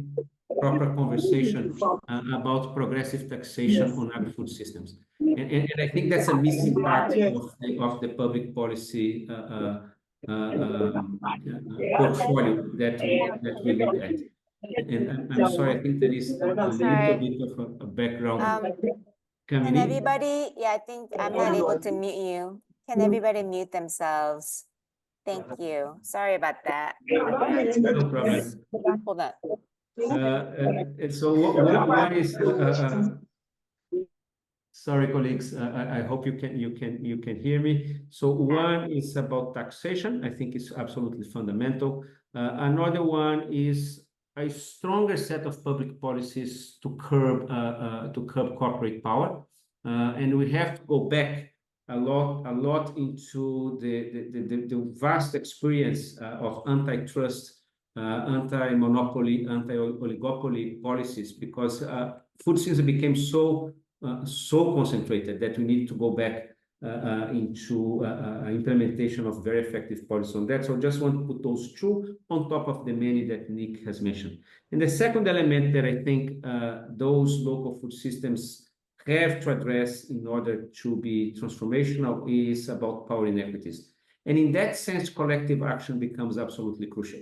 proper conversation about progressive taxation on agri-food systems. And I think that's a missing part of the public policy portfolio that we look at. And I'm sorry, I think there is a little bit of a background coming in.
Everybody, yeah, I think I'm not able to mute you. Can everybody mute themselves? Thank you. Sorry about that.
No problem.
Hold on.
So one is Sorry, colleagues. I hope you can hear me. So one is about taxation. I think it's absolutely fundamental. Another one is a stronger set of public policies to curb corporate power, and we have to go back a lot into the vast experience of antitrust, anti-monopoly, anti-oligopoly policies, because food system became so concentrated that we need to go back into implementation of very effective policy on that. So I just want to put those two on top of the many that Nick has mentioned. And the second element that I think those local food systems have to address in order to be transformational is about power inequities. And in that sense, collective action becomes absolutely crucial.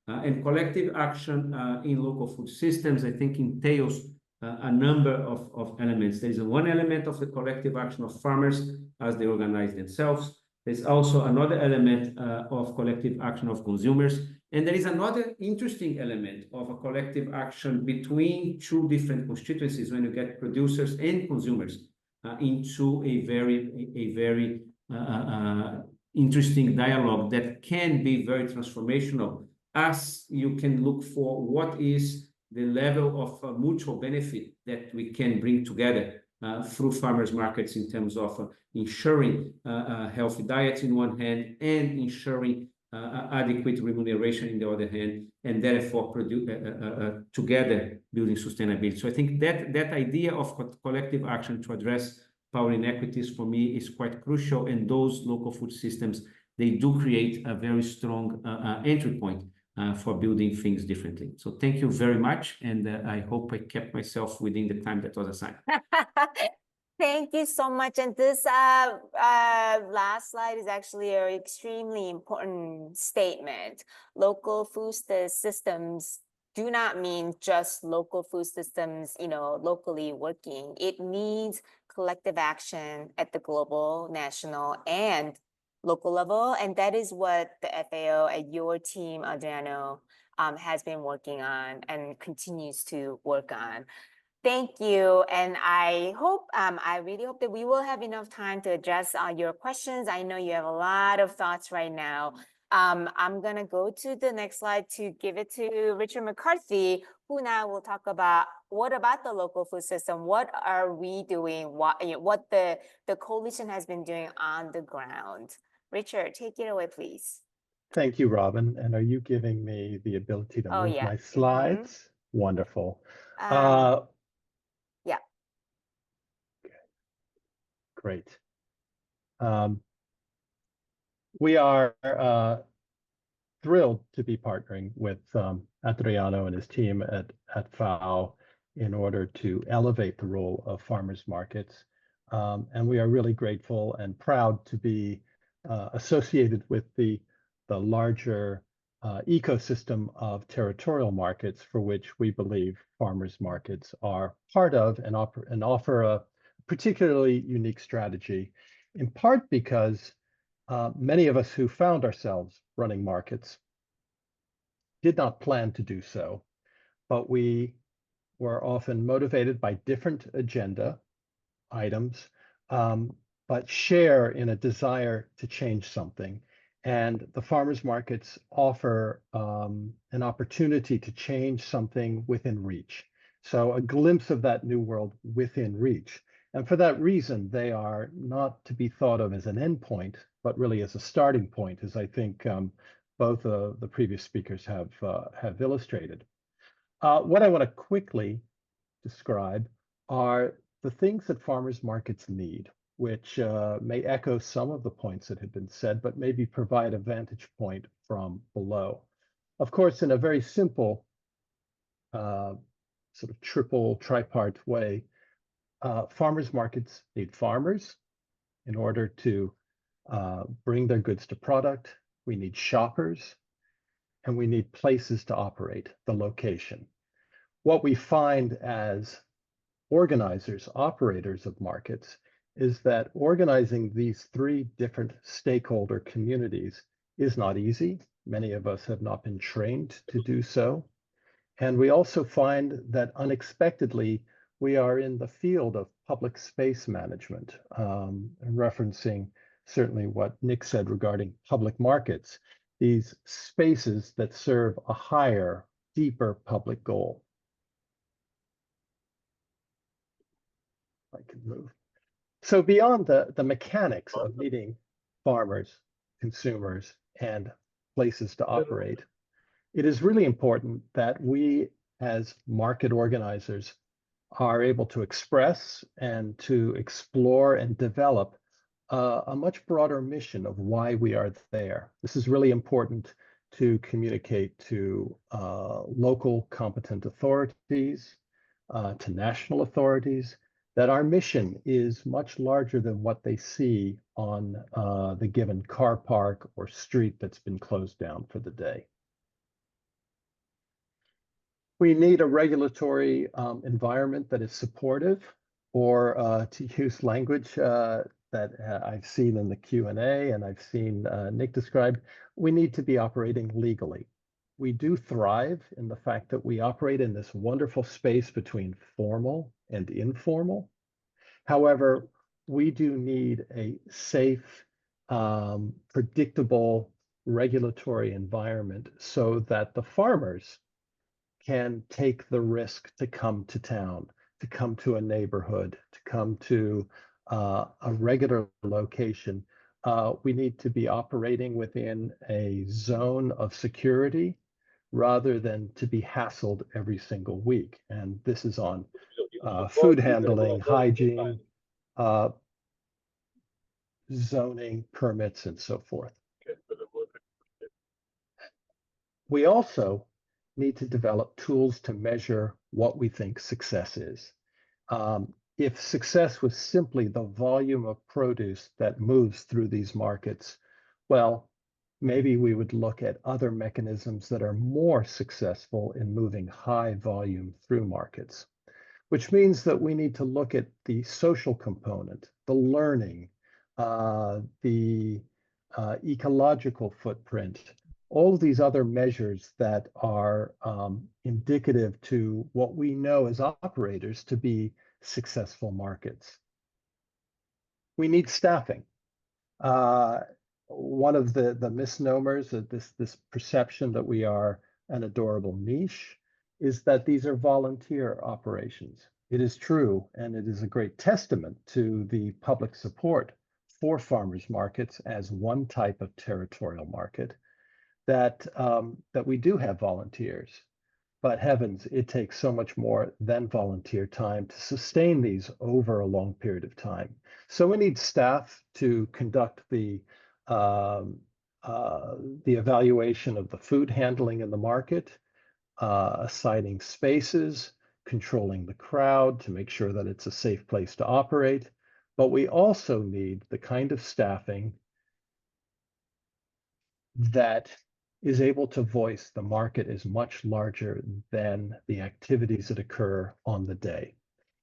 And collective action in local food systems, I think, entails a number of elements. There is one element of the collective action of farmers as they organize themselves. There's also another element of collective action of consumers. And there is another interesting element of a collective action between two different constituencies when you get producers and consumers into a very interesting dialogue that can be very transformational, as you can look for what is the level of mutual benefit that we can bring together through farmers markets in terms of ensuring healthy diets in one hand and ensuring adequate remuneration in the other hand, and therefore together building sustainability. So I think that idea of collective action to address power inequities for me is quite crucial, and those local food systems, they do create a very strong entry point for building things differently. So thank you very much, and I hope I kept myself within the time that was assigned.
Thank you so much. And this last slide is actually an extremely important statement. Local food systems do not mean just local food systems, locally working. It means collective action at the global, national, and local level. And that is what the FAO and your team, Adriano, has been working on and continues to work on. Thank you. And I really hope that we will have enough time to address your questions. I know you have a lot of thoughts right now. I'm going to go to the next slide to give it to Richard McCarthy, who now will talk about what about the local food system? What are we doing? What the coalition has been doing on the ground. Richard, take it away, please.
Thank you, Robin. And are you giving me the ability to move my slides? Wonderful.
Yeah.
Okay. Great. We are thrilled to be partnering with Adriano and his team at FAO in order to elevate the role of farmers markets. And we are really grateful and proud to be associated with the larger ecosystem of territorial markets for which we believe farmers markets are part of and offer a particularly unique strategy, in part because many of us who found ourselves running markets did not plan to do so, but we were often motivated by different agenda items, but share in a desire to change something. And the farmers markets offer an opportunity to change something within reach. So a glimpse of that new world within reach. And for that reason, they are not to be thought of as an endpoint, but really as a starting point, as I think both the previous speakers have illustrated. What I want to quickly describe are the things that farmers markets need, which may echo some of the points that have been said, but maybe provide a vantage point from below. Of course, in a very simple sort of triple tripart way, farmers markets need farmers in order to bring their goods to product. We need shoppers, and we need places to operate, the location. What we find as organizers, operators of markets, is that organizing these three different stakeholder communities is not easy. Many of us have not been trained to do so. And we also find that unexpectedly, we are in the field of public space management, referencing certainly what Nick said regarding public markets, these spaces that serve a higher, deeper public goal. I can move. So beyond the mechanics of meeting farmers, consumers, and places to operate, it is really important that we as market organizers are able to express and to explore and develop a much broader mission of why we are there. This is really important to communicate to local competent authorities, to national authorities, that our mission is much larger than what they see on the given car park or street that's been closed down for the day. We need a regulatory environment that is supportive, or to use language that I've seen in the Q&A and I've seen Nick describe, we need to be operating legally. We do thrive in the fact that we operate in this wonderful space between formal and informal. However, we do need a safe, predictable regulatory environment so that the farmers can take the risk to come to town, to come to a neighborhood, to come to a regular location. We need to be operating within a zone of security rather than to be hassled every single week. And this is on food handling, hygiene, zoning, permits, and so forth. We also need to develop tools to measure what we think success is. If success was simply the volume of produce that moves through these markets, well, maybe we would look at other mechanisms that are more successful in moving high volume through markets, which means that we need to look at the social component, the learning, the ecological footprint, all of these other measures that are indicative to what we know as operators to be successful markets. We need staffing. One of the misnomers of this perception that we are an adorable niche is that these are volunteer operations. It is true, and it is a great testament to the public support for farmers markets as one type of territorial market that we do have volunteers. But heavens, it takes so much more than volunteer time to sustain these over a long period of time. So we need staff to conduct the evaluation of the food handling in the market, assigning spaces, controlling the crowd to make sure that it's a safe place to operate. But we also need the kind of staffing that is able to voice the market is much larger than the activities that occur on the day.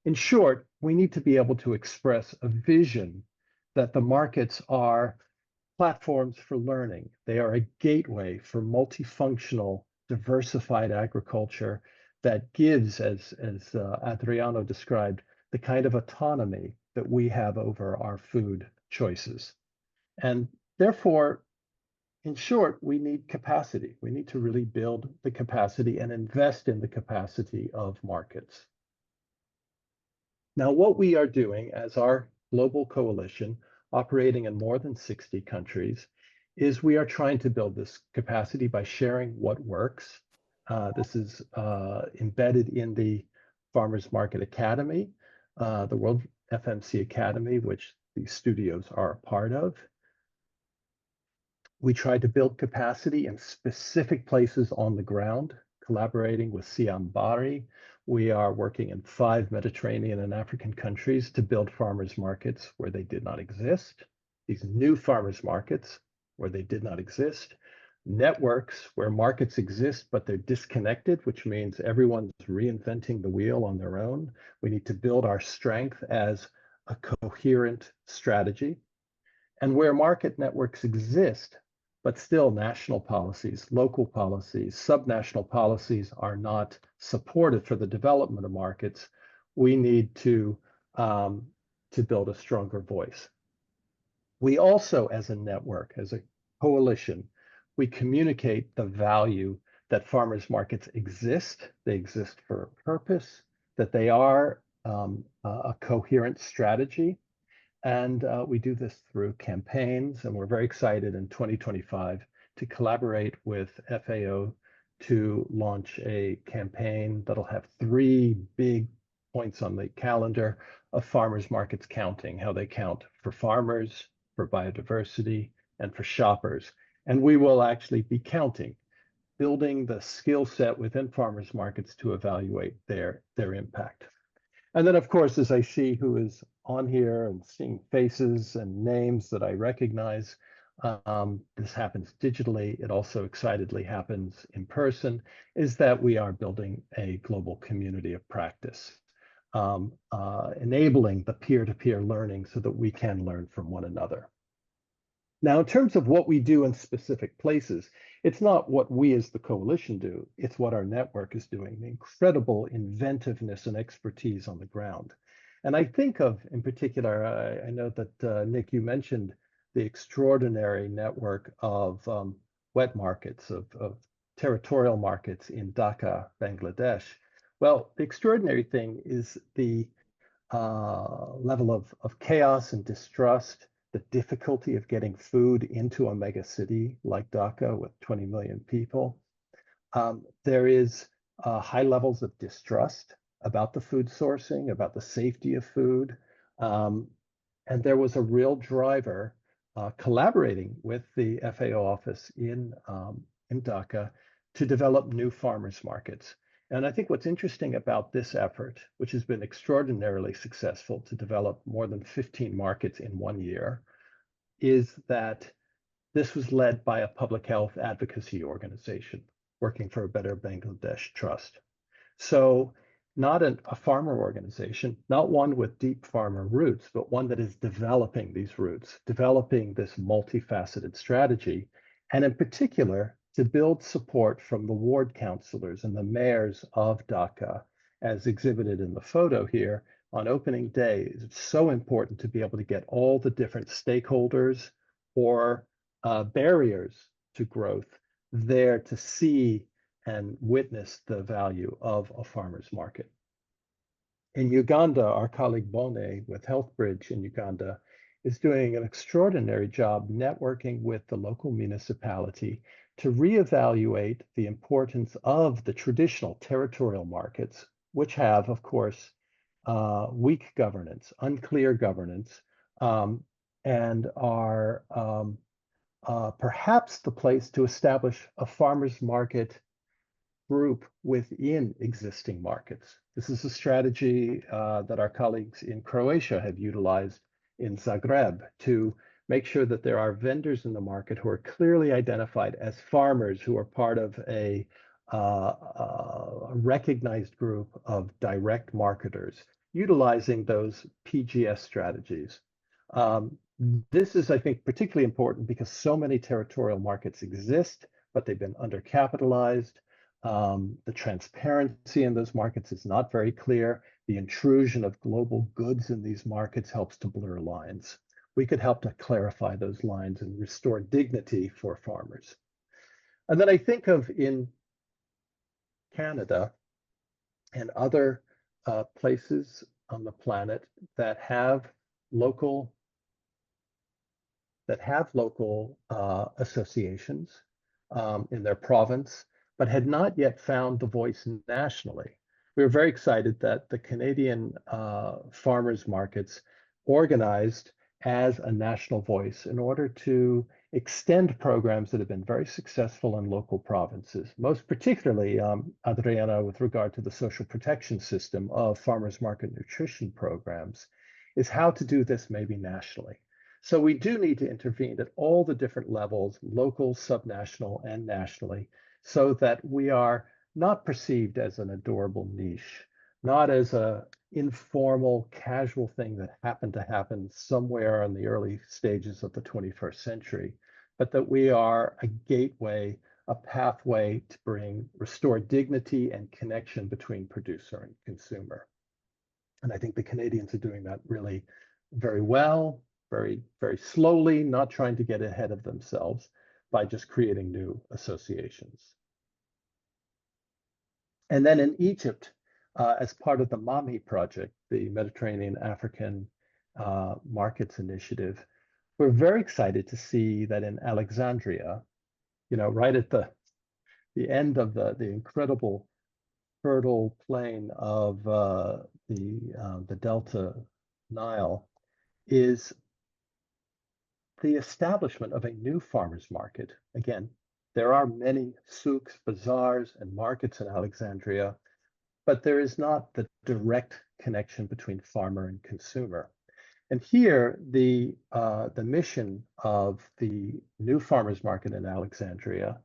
In short, we need to be able to express a vision that the markets are platforms for learning. They are a gateway for multifunctional, diversified agriculture that gives, as Adriano described, the kind of autonomy that we have over our food choices. And therefore, in short, we need capacity. We need to really build the capacity and invest in the capacity of markets. Now, what we are doing as our global coalition, operating in more than 60 countries, is we are trying to build this capacity by sharing what works. This is embedded in the Farmers Market Academy, the WorldFMC Academy, which these studios are a part of. We tried to build capacity in specific places on the ground, collaborating with Siam Bari. We are working in 5 Mediterranean and African countries to build farmers markets where they did not exist, these new farmers markets where they did not exist, networks where markets exist, but they're disconnected, which means everyone's reinventing the wheel on their own. We need to build our strength as a coherent strategy. And where market networks exist, but still national policies, local policies, subnational policies are not supported for the development of markets, we need to build a stronger voice. We also, as a network, as a coalition, we communicate the value that farmers markets exist. They exist for a purpose, that they are a coherent strategy. And we do this through campaigns, and we're very excited in 2025 to collaborate with FAO to launch a campaign that'll have 3 big points on the calendar of farmers markets counting, how they count for farmers, for biodiversity, and for shoppers. And we will actually be counting, building the skill set within farmers markets to evaluate their impact. And then, of course, as I see who is on here and seeing faces and names that I recognize, this happens digitally. It also excitedly happens in person, is that we are building a global community of practice, enabling the peer-to-peer learning so that we can learn from one another. Now, in terms of what we do in specific places, it's not what we as the coalition do, it's what our network is doing, the incredible inventiveness and expertise on the ground. And I think of, in particular, I know that, Nick, you mentioned the extraordinary network of wet markets, of territorial markets in Dhaka, Bangladesh. Well, the extraordinary thing is the level of chaos and distrust, the difficulty of getting food into a mega city like Dhaka with 20 million people. There is high levels of distrust about the food sourcing, about the safety of food. And there was a real driver collaborating with the FAO office in Dhaka to develop new farmers markets. And I think what's interesting about this effort, which has been extraordinarily successful to develop more than 15 markets in 1 year, is that this was led by a public health advocacy organization working for a Better Bangladesh Trust. So not a farmer organization, not one with deep farmer roots, but one that is developing these roots, developing this multifaceted strategy, and in particular, to build support from the ward councillors and the mayors of Dhaka, as exhibited in the photo here. On opening day, it's so important to be able to get all the different stakeholders or barriers to growth there to see and witness the value of a farmer's market. In Uganda, our colleague Bone with HealthBridge in Uganda is doing an extraordinary job networking with the local municipality to reevaluate the importance of the traditional territorial markets, which have, of course, weak governance, unclear governance, and are perhaps the place to establish a farmers market group within existing markets. This is a strategy that our colleagues in Croatia have utilized in Zagreb to make sure that there are vendors in the market who are clearly identified as farmers who are part of a recognized group of direct marketers utilizing those PGS strategies. This is, I think, particularly important because so many territorial markets exist, but they've been undercapitalized. The transparency in those markets is not very clear. The intrusion of global goods in these markets helps to blur lines. We could help to clarify those lines and restore dignity for farmers. And then I think of in Canada and other places on the planet that have local associations in their province, but had not yet found the voice nationally. We were very excited that the Canadian farmers markets organized as a national voice in order to extend programs that have been very successful in local provinces, most particularly, Adriana, with regard to the social protection system of farmers market nutrition programs, is how to do this maybe nationally. So we do need to intervene at all the different levels, local, subnational, and nationally, so that we are not perceived as an adorable niche, not as an informal, casual thing that happened to happen somewhere in the early stages of the 21st century, but that we are a gateway, a pathway to restore dignity and connection between producer and consumer. And I think the Canadians are doing that really very well, very, very slowly, not trying to get ahead of themselves by just creating new associations. And then in Egypt, as part of the MAMI project, the Mediterranean African Markets Initiative, we're very excited to see that in Alexandria, right at the end of the incredible fertile plain of the Delta Nile, is the establishment of a new farmers market. Again, there are many souks, bazaars, and markets in Alexandria, but there is not the direct connection between farmer and consumer. And here, the mission of the new farmers market in Alexandria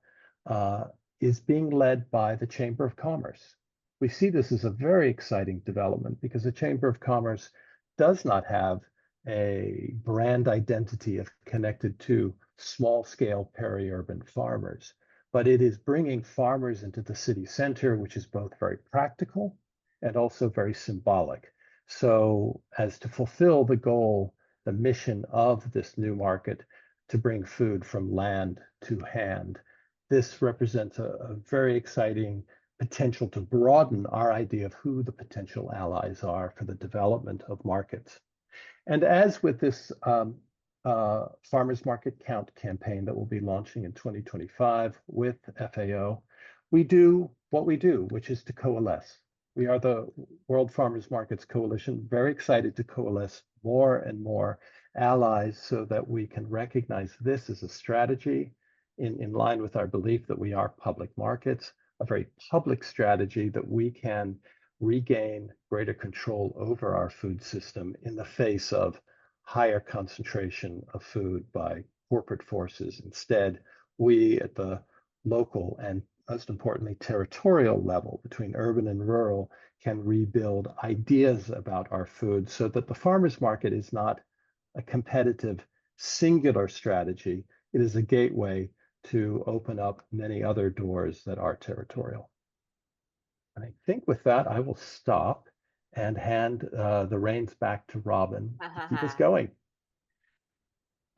is being led by the Chamber of Commerce. We see this as a very exciting development because the Chamber of Commerce does not have a brand identity connected to small-scale peri-urban farmers, but it is bringing farmers into the city center, which is both very practical and also very symbolic. So as to fulfill the goal, the mission of this new market to bring food from land to hand, this represents a very exciting potential to broaden our idea of who the potential allies are for the development of markets. And as with this Farmers Market Count campaign that we'll be launching in 2025 with FAO, we do what we do, which is to coalesce. We are the World Farmers Markets Coalition, very excited to coalesce more and more allies so that we can recognize this as a strategy in line with our belief that we are public markets, a very public strategy that we can regain greater control over our food system in the face of higher concentration of food by corporate forces. Instead, we at the local and most importantly, territorial level between urban and rural can rebuild ideas about our food so that the farmers market is not a competitive singular strategy. It is a gateway to open up many other doors that are territorial. And I think with that, I will stop and hand the reins back to Robin to keep us going.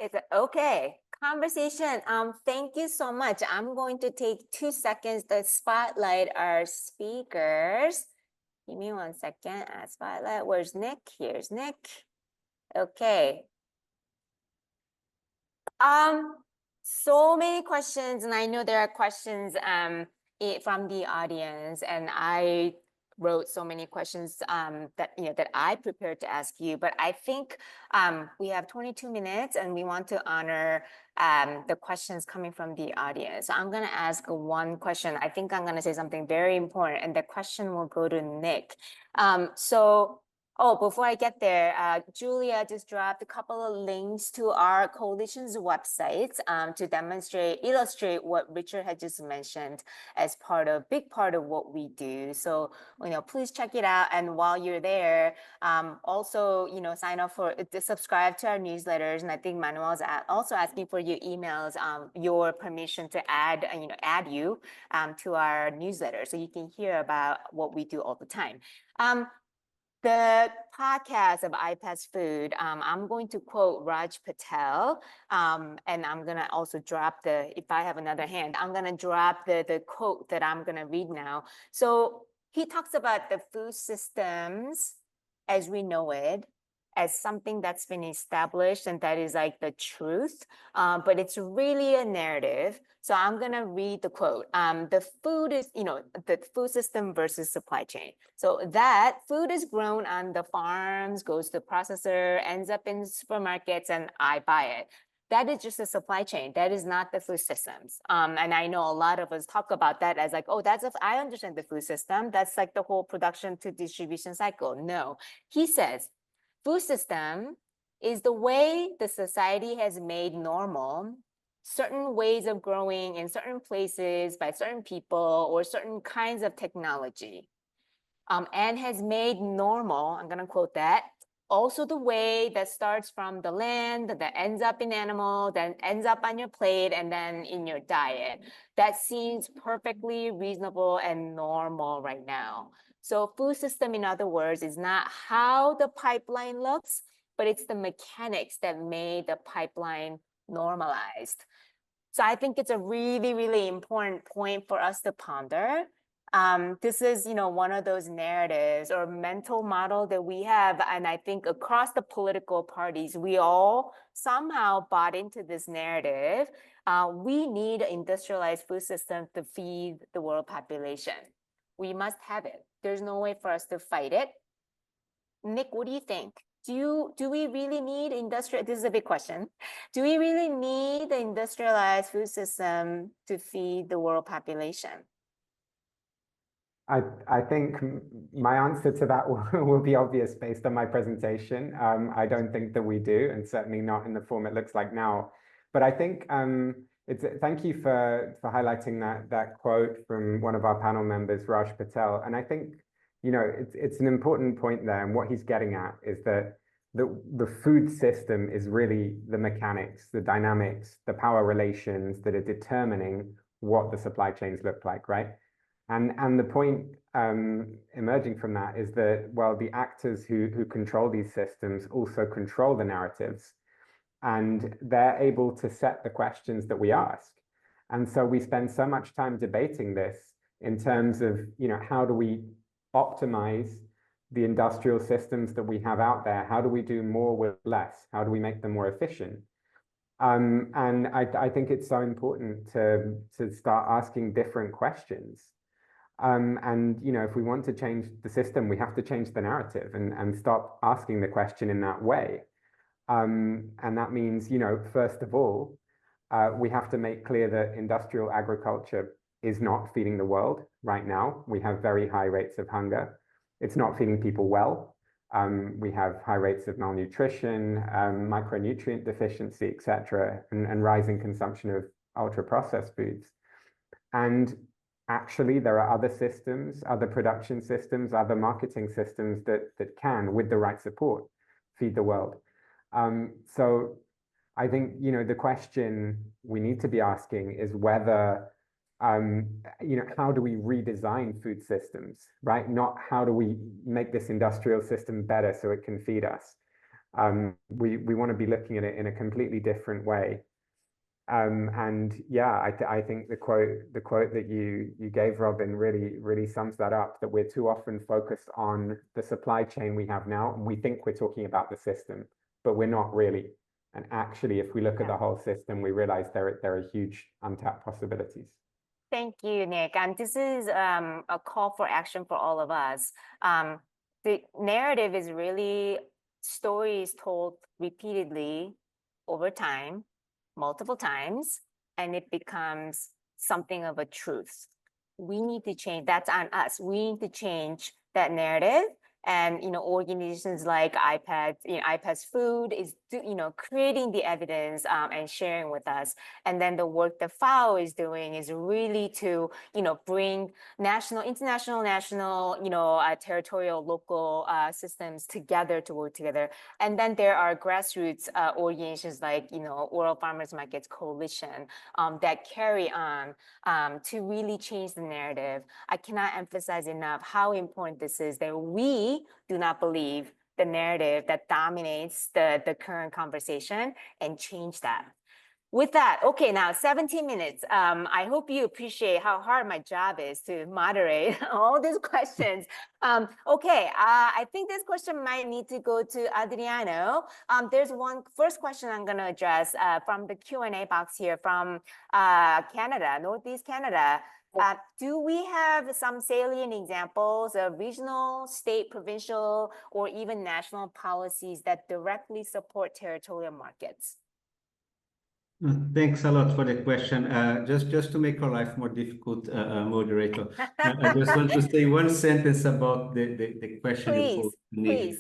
It's okay. Conversation. Thank you so much. I'm going to take 2 seconds to spotlight our speakers. Give me 1 second. Spotlight. Where's Nick? Here's Nick. Okay. So many questions, and I know there are questions from the audience, and I wrote so many questions that I prepared to ask you, but I think we have 22 minutes and we want to honor the questions coming from the audience. So I'm going to ask one question. I think I'm going to say something very important, and the question will go to Nick. Before I get there, Julia just dropped a couple of links to our coalition's websites to illustrate what Richard had just mentioned as big part of what we do. So, please check it out. And while you're there, also, sign up to subscribe to our newsletters. And I think Manuel's also asking for your emails, your permission to add you to our newsletter so you can hear about what we do all the time. The podcast of iPass Food, I'm going to quote Raj Patel, and I'm going to also drop if I have another hand, I'm going to drop the quote that I'm going to read now. So he talks about the food systems as we know it, as something that's been established and that is like the truth, but it's really a narrative. So I'm gonna read the quote. The food is, the food system versus supply chain. So that food is grown on the farms, goes to the processor, ends up in supermarkets, and I buy it. That is just a supply chain. That is not the food systems. And I know a lot of us talk about that as like, oh, I understand the food system. That's like the whole production to distribution cycle. No, he says, food system is the way the society has made normal certain ways of growing in certain places by certain people or certain kinds of technology, and has made normal, I'm going to quote that, also the way that starts from the land, that ends up in animal, then ends up on your plate, and then in your diet. That seems perfectly reasonable and normal right now. So food system, in other words, is not how the pipeline looks, but it's the mechanics that made the pipeline normalized. So I think it's a really, really important point for us to ponder. This is, one of those narratives or mental model that we have. And I think across the political parties, we all somehow bought into this narrative. We need an industrialized food system to feed the world population. We must have it. There's no way for us to fight it. Nick, what do you think? Do we really need this is a big question. Do we really need the industrialized food system to feed the world population?
I think my answer to that will be obvious based on my presentation. I don't think that we do, and certainly not in the form it looks like now. But I think thank you for highlighting that quote from one of our panel members, Raj Patel. And I think it's an important point there, and what he's getting at is that the food system is really the mechanics, the dynamics, the power relations that are determining what the supply chains look like, right? And the point emerging from that is that, well, the actors who control these systems also control the narratives, and they're able to set the questions that we ask. And so we spend so much time debating this in terms of, how do we optimize the industrial systems that we have out there? How do we do more with less? How do we make them more efficient? And I think it's so important to start asking different questions. And if we want to change the system, we have to change the narrative and stop asking the question in that way. And that means, first of all, we have to make clear that industrial agriculture is not feeding the world right now. We have very high rates of hunger. It's not feeding people well. We have high rates of malnutrition, micronutrient deficiency, etc., and rising consumption of ultra-processed foods. And actually, there are other systems, other production systems, other marketing systems that can, with the right support, feed the world. So I think, the question we need to be asking is whether, how do we redesign food systems, right? Not how do we make this industrial system better so it can feed us. We want to be looking at it in a completely different way. And yeah, I think the quote that you gave, Robin, really sums that up, that we're too often focused on the supply chain we have now, and we think we're talking about the system, but we're not really. And actually, if we look at the whole system, we realize there are huge untapped possibilities.
Thank you, Nick. And this is a call for action for all of us. The narrative is really stories told repeatedly over time, multiple times, and it becomes something of a truth. We need to change. That's on us. We need to change that narrative. And organizations like iPad's Food is creating the evidence and sharing with us. And then the work that FAO is doing is really to bring national, international, national, territorial, local systems together to work together. And then there are grassroots organizations like World Farmers Markets Coalition that carry on to really change the narrative. I cannot emphasize enough how important this is, that we do not believe the narrative that dominates the current conversation, and change that. With that, okay, now 17 minutes. I hope you appreciate how hard my job is to moderate all these questions. Okay, I think this question might need to go to Adriano. There's one first question I'm going to address from the Q&A box here from Canada, Northeast Canada. Do we have some salient examples of regional, state, provincial, or even national policies that directly support territorial markets?
Thanks a lot for the question. Just to make our life more difficult, moderator, I just want to say one sentence about the question you posed to me,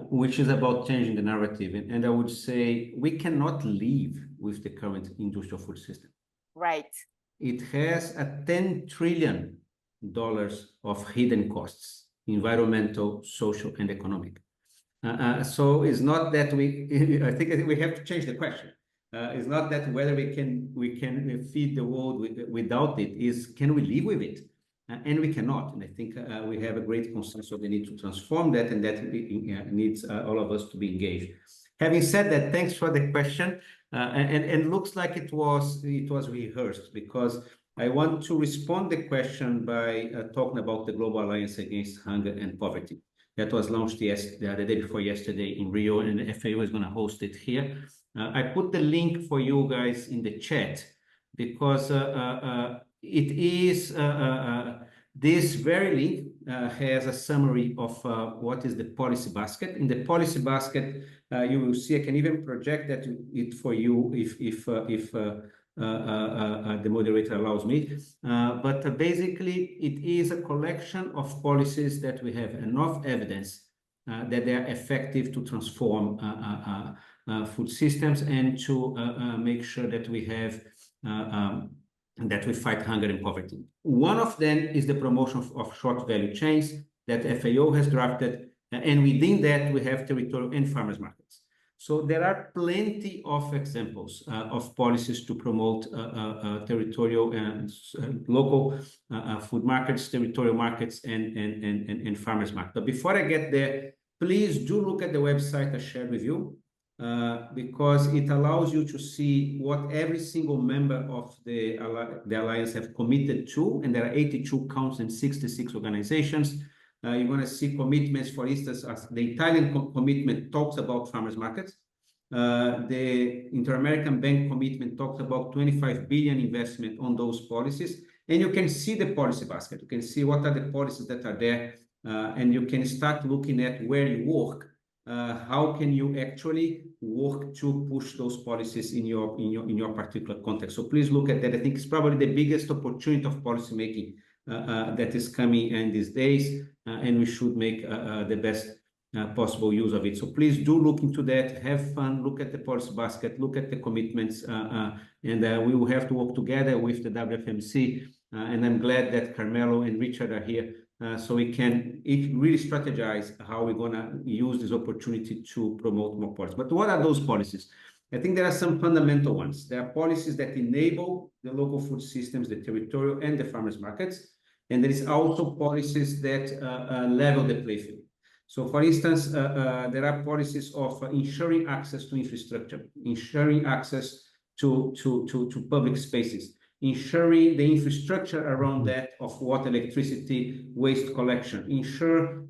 which is about changing the narrative. And I would say we cannot live with the current industrial food system.
Right.
It has a $10 trillion of hidden costs, environmental, social, and economic. So it's not that we, I think we have to change the question. It's not that whether we can feed the world without it, is can we live with it? And we cannot. And I think we have a great consensus of the need to transform that, and that needs all of us to be engaged. Having said that, thanks for the question. And looks like it was rehearsed, because I want to respond the question by talking about the Global Alliance Against Hunger and Poverty that was launched the day before yesterday in Rio, and the FAO is going to host it here. I put the link for you guys in the chat, because it is this very link has a summary of what is the policy basket. In the policy basket, you will see, I can even project that it for you if the moderator allows me. But basically, it is a collection of policies that we have enough evidence that they are effective to transform food systems and to make sure that we have that we fight hunger and poverty. One of them is the promotion of short value chains that FAO has drafted, and within that we have territorial and farmers markets. So there are plenty of examples of policies to promote territorial and local food markets, territorial markets, and farmers markets. But before I get there, please do look at the website I shared with you, because it allows you to see what every single member of the Alliance have committed to, and there are 82 counts and 66 organizations. You're going to see commitments, for instance, as the Italian commitment talks about farmers markets. The Inter-American Bank commitment talks about 25 billion investment on those policies. And you can see the policy basket. You can see what are the policies that are there, and you can start looking at where you work. How can you actually work to push those policies in your particular context? So please look at that. I think it's probably the biggest opportunity of policymaking that is coming in these days, and we should make the best possible use of it. So please do look into that, have fun, look at the policy basket, look at the commitments, and we will have to work together with the WFMC. And I'm glad that Carmelo and Richard are here, so we can really strategize how we're going to use this opportunity to promote more policies. But what are those policies? I think there are some fundamental ones. There are policies that enable the local food systems, the territorial and the farmers markets. And there is also policies that level the playing field. So, for instance, there are policies of ensuring access to infrastructure, ensuring access to public spaces, ensuring the infrastructure around that of water, electricity, waste collection, ensure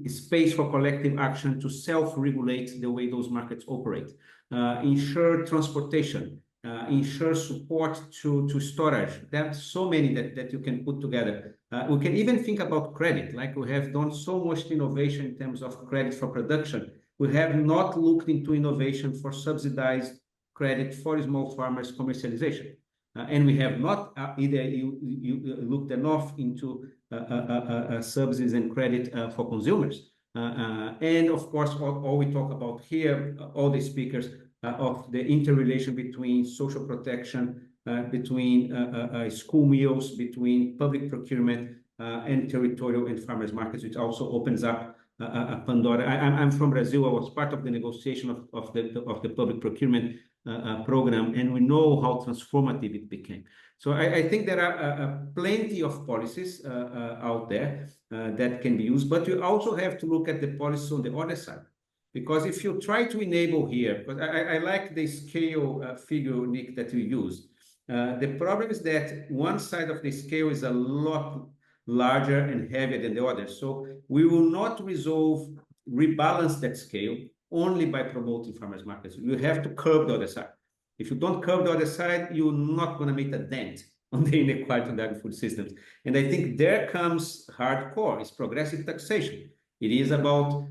space for collective action to self-regulate the way those markets operate, ensure transportation, ensure support to storage. There are so many that you can put together. We can even think about credit, like we have done so much innovation in terms of credit for production. We have not looked into innovation for subsidized credit for small farmers commercialization. And we have not either looked enough into subsidies and credit for consumers. And of course, all we talk about here, all the speakers, of the interrelation between social protection, between school meals, between public procurement and territorial and farmers markets, which also opens up a Pandora. I'm from Brazil. I was part of the negotiation of the public procurement program, and we know how transformative it became. So I think there are plenty of policies out there that can be used, but you also have to look at the policies on the other side. Because if you try to enable here, but I like the scale figure, Nick, that you use. The problem is that one side of the scale is a lot larger and heavier than the other. So we will not rebalance that scale only by promoting farmers markets. You have to curb the other side. If you don't curb the other side, you're not going to make a dent on the inequality of the agri-food systems. And I think there comes hardcore, it's progressive taxation. It is about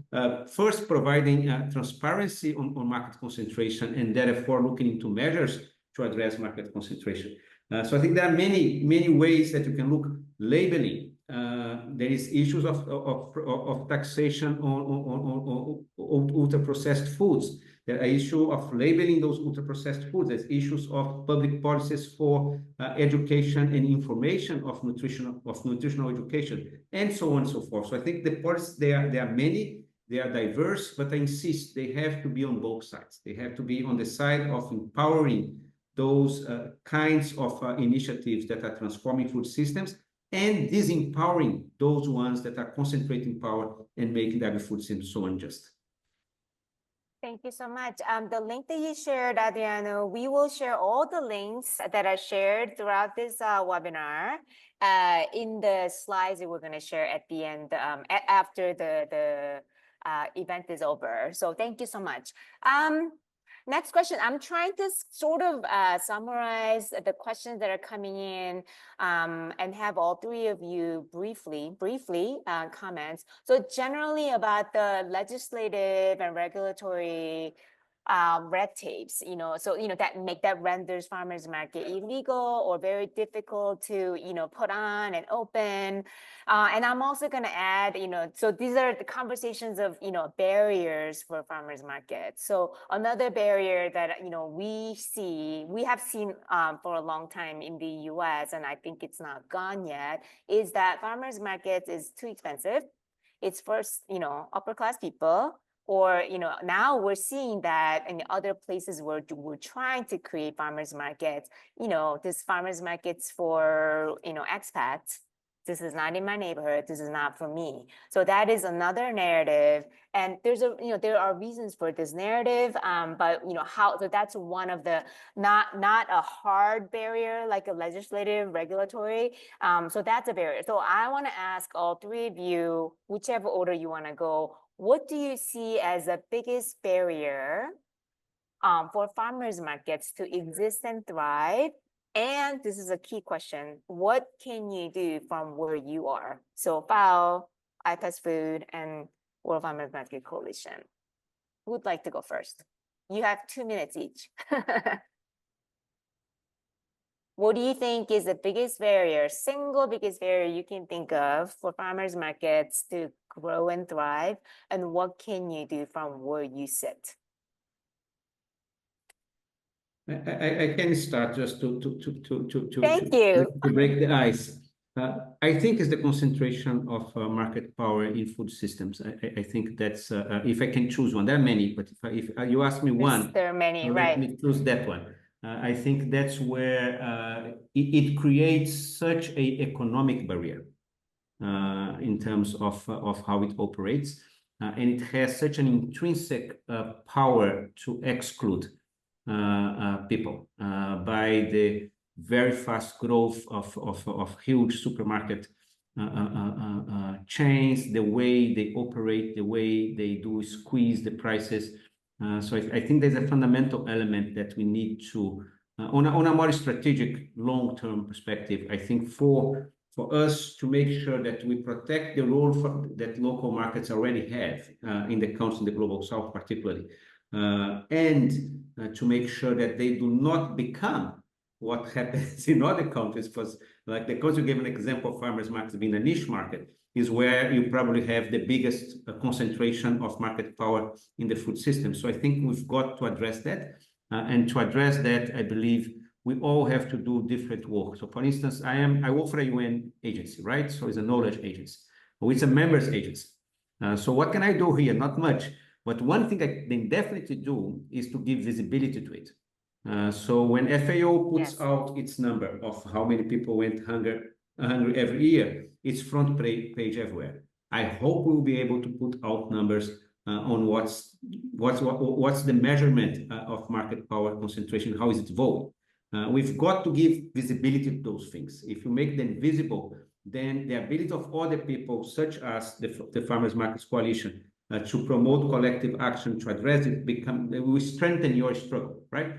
first providing transparency on market concentration, and therefore looking into measures to address market concentration. So I think there are many ways that you can look. Labeling. There is issues of taxation on ultra-processed foods. There are issues of labeling those ultra-processed foods. There's issues of public policies for education and information of nutritional education, and so on and so forth. So I think the policies, there are many, They are diverse, but I insist they have to be on both sides. They have to be on the side of empowering those kinds of initiatives that are transforming food systems and disempowering those ones that are concentrating power and making the agri-food system so unjust.
Thank you so much. The link that you shared, Adriano, we will share all the links that are shared throughout this webinar in the slides that we're going to share at the end after the event is over. So thank you so much. Next question. I'm trying to sort of summarize the questions that are coming in and have all three of you briefly comments. So generally about the legislative and regulatory red tapes, so, that make that renders farmers market illegal or very difficult to, put on and open. And I'm also going to add, so these are the conversations of, barriers for farmers markets. So another barrier that, we have seen for a long time in the US, and I think it's not gone yet, is that farmers markets is too expensive. It's first, upper class people. Or, now we're seeing that in other places where we're trying to create farmers markets, this farmers markets for, expats. This is not in my neighborhood. This is not for me. So that is another narrative. And there are reasons for this narrative. But, so that's one of the, not a hard barrier, like a legislative, regulatory. So that's a barrier. So I want to ask all three of you, whichever order you want to go, what do you see as the biggest barrier for farmers markets to exist and thrive? And this is a key question. What can you do from where you are? So FAO, IPES Food, and World Farmers Market Coalition. Who would like to go first? You have 2 minutes each. What do you think is the biggest barrier, single biggest barrier you can think of for farmers markets to grow and thrive? And what can you do from where you sit?
I can start just to break the ice. I think it's the concentration of market power in food systems. I think that's if I can choose one. There are many, but if you ask me one,
there are many,
let me choose that one. I think that's where it creates such an economic barrier in terms of how it operates, and it has such an intrinsic power to exclude people by the very fast growth of huge supermarket chains, the way they operate, the way they do squeeze the prices. So I think there's a fundamental element that we need to, on a more strategic long-term perspective, I think for us to make sure that we protect the role that local markets already have in the country, in the global south particularly, and to make sure that they do not become what happens in other countries. Because like the country gave an example of farmers markets being a niche market, is where you probably have the biggest concentration of market power in the food system. So I think we've got to address that. And to address that, I believe we all have to do different work. So for instance, I work for a UN agency, right? So it's a knowledge agency, it's a members agency. So what can I do here? Not much. But one thing I can definitely do is to give visibility to it. So when FAO puts out its number of how many people went hungry every year, it's front page everywhere. I hope we'll be able to put out numbers on what's the measurement of market power concentration, how is it evolving. We've got to give visibility to those things. If you make them visible, then the ability of other people, such as the Farmers Markets Coalition, to promote collective action to address it, will strengthen your struggle, right?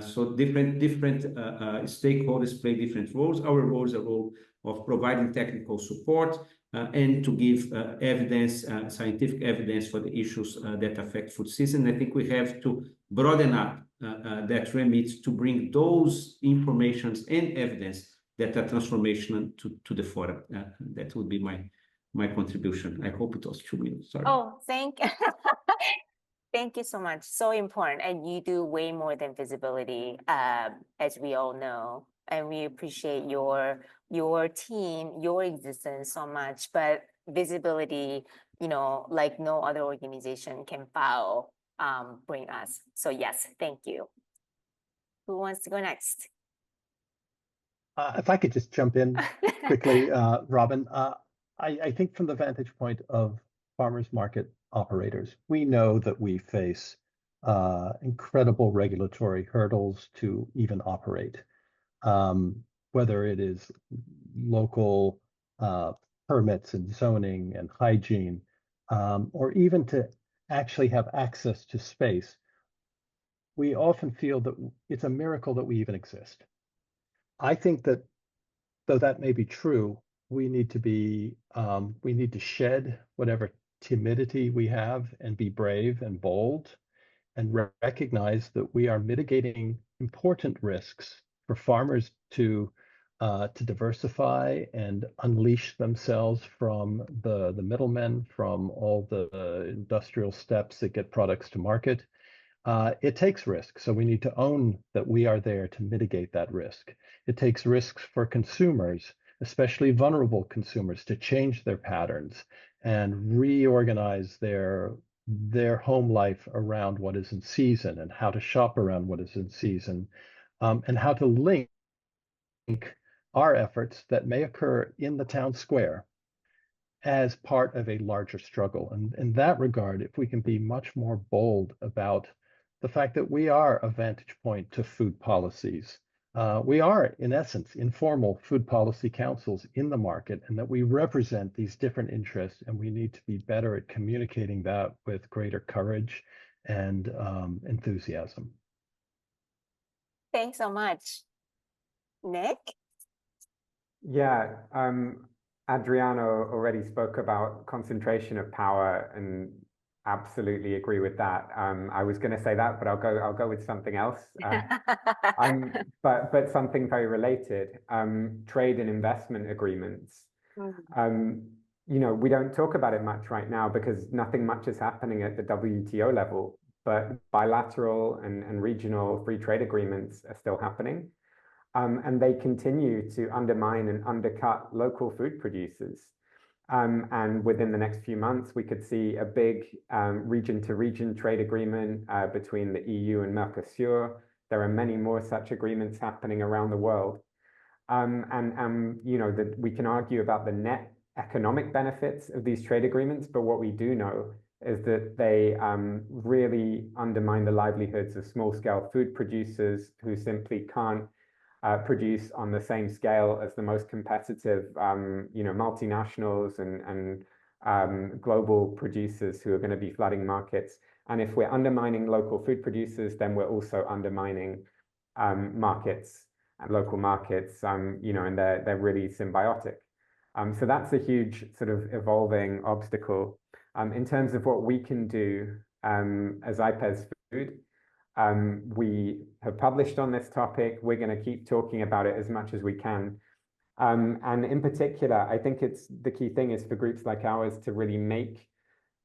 So different stakeholders play different roles. Our role is a role of providing technical support and to give evidence, scientific evidence for the issues that affect food systems. I think we have to broaden up that remit to bring those informations and evidence that are transformational to the forum. That would be my contribution. I hope it was 2 minutes. Sorry.
Oh, thank you so much. So important. And you do way more than visibility, as we all know. And we appreciate your team, your existence so much. But visibility, like no other organization can FAO bring us. So yes, thank you. Who wants to go next?
If I could just jump in quickly, Robin, I think from the vantage point of farmers market operators, we know that we face incredible regulatory hurdles to even operate, whether it is local permits and zoning and hygiene, or even to actually have access to space. We often feel that it's a miracle that we even exist. I think that though that may be true, we need to shed whatever timidity we have and be brave and bold and recognize that we are mitigating important risks for farmers to diversify and unleash themselves from the middlemen, from all the industrial steps that get products to market. It takes risk, so we need to own that we are there to mitigate that risk. It takes risks for consumers, especially vulnerable consumers, to change their patterns and reorganize their home life around what is in season and how to shop around what is in season, and how to link our efforts that may occur in the town square as part of a larger struggle. And in that regard, if we can be much more bold about the fact that we are a vantage point to food policies. We are, in essence, informal food policy councils in the market, and that we represent these different interests, and we need to be better at communicating that with greater courage and enthusiasm.
Thanks so much. Nick?
Yeah, Adriano already spoke about concentration of power, and absolutely agree with that. I was going to say that, but I'll go with something else. But something very related. Trade and investment agreements. We don't talk about it much right now because nothing much is happening at the WTO level, but bilateral and regional free trade agreements are still happening. And they continue to undermine and undercut local food producers. And within the next few months, we could see a big region-to-region trade agreement between the EU and Mercosur. There are many more such agreements happening around the world. That we can argue about the net economic benefits of these trade agreements, but what we do know is that they really undermine the livelihoods of small-scale food producers who simply can't produce on the same scale as the most competitive, multinationals and global producers who are going to be flooding markets. And if we're undermining local food producers, then we're also undermining markets and local markets, and they're really symbiotic. So that's a huge sort of evolving obstacle. In terms of what we can do as IPES Food, we have published on this topic. We're going to keep talking about it as much as we can. And in particular, I think the key thing is for groups like ours to really make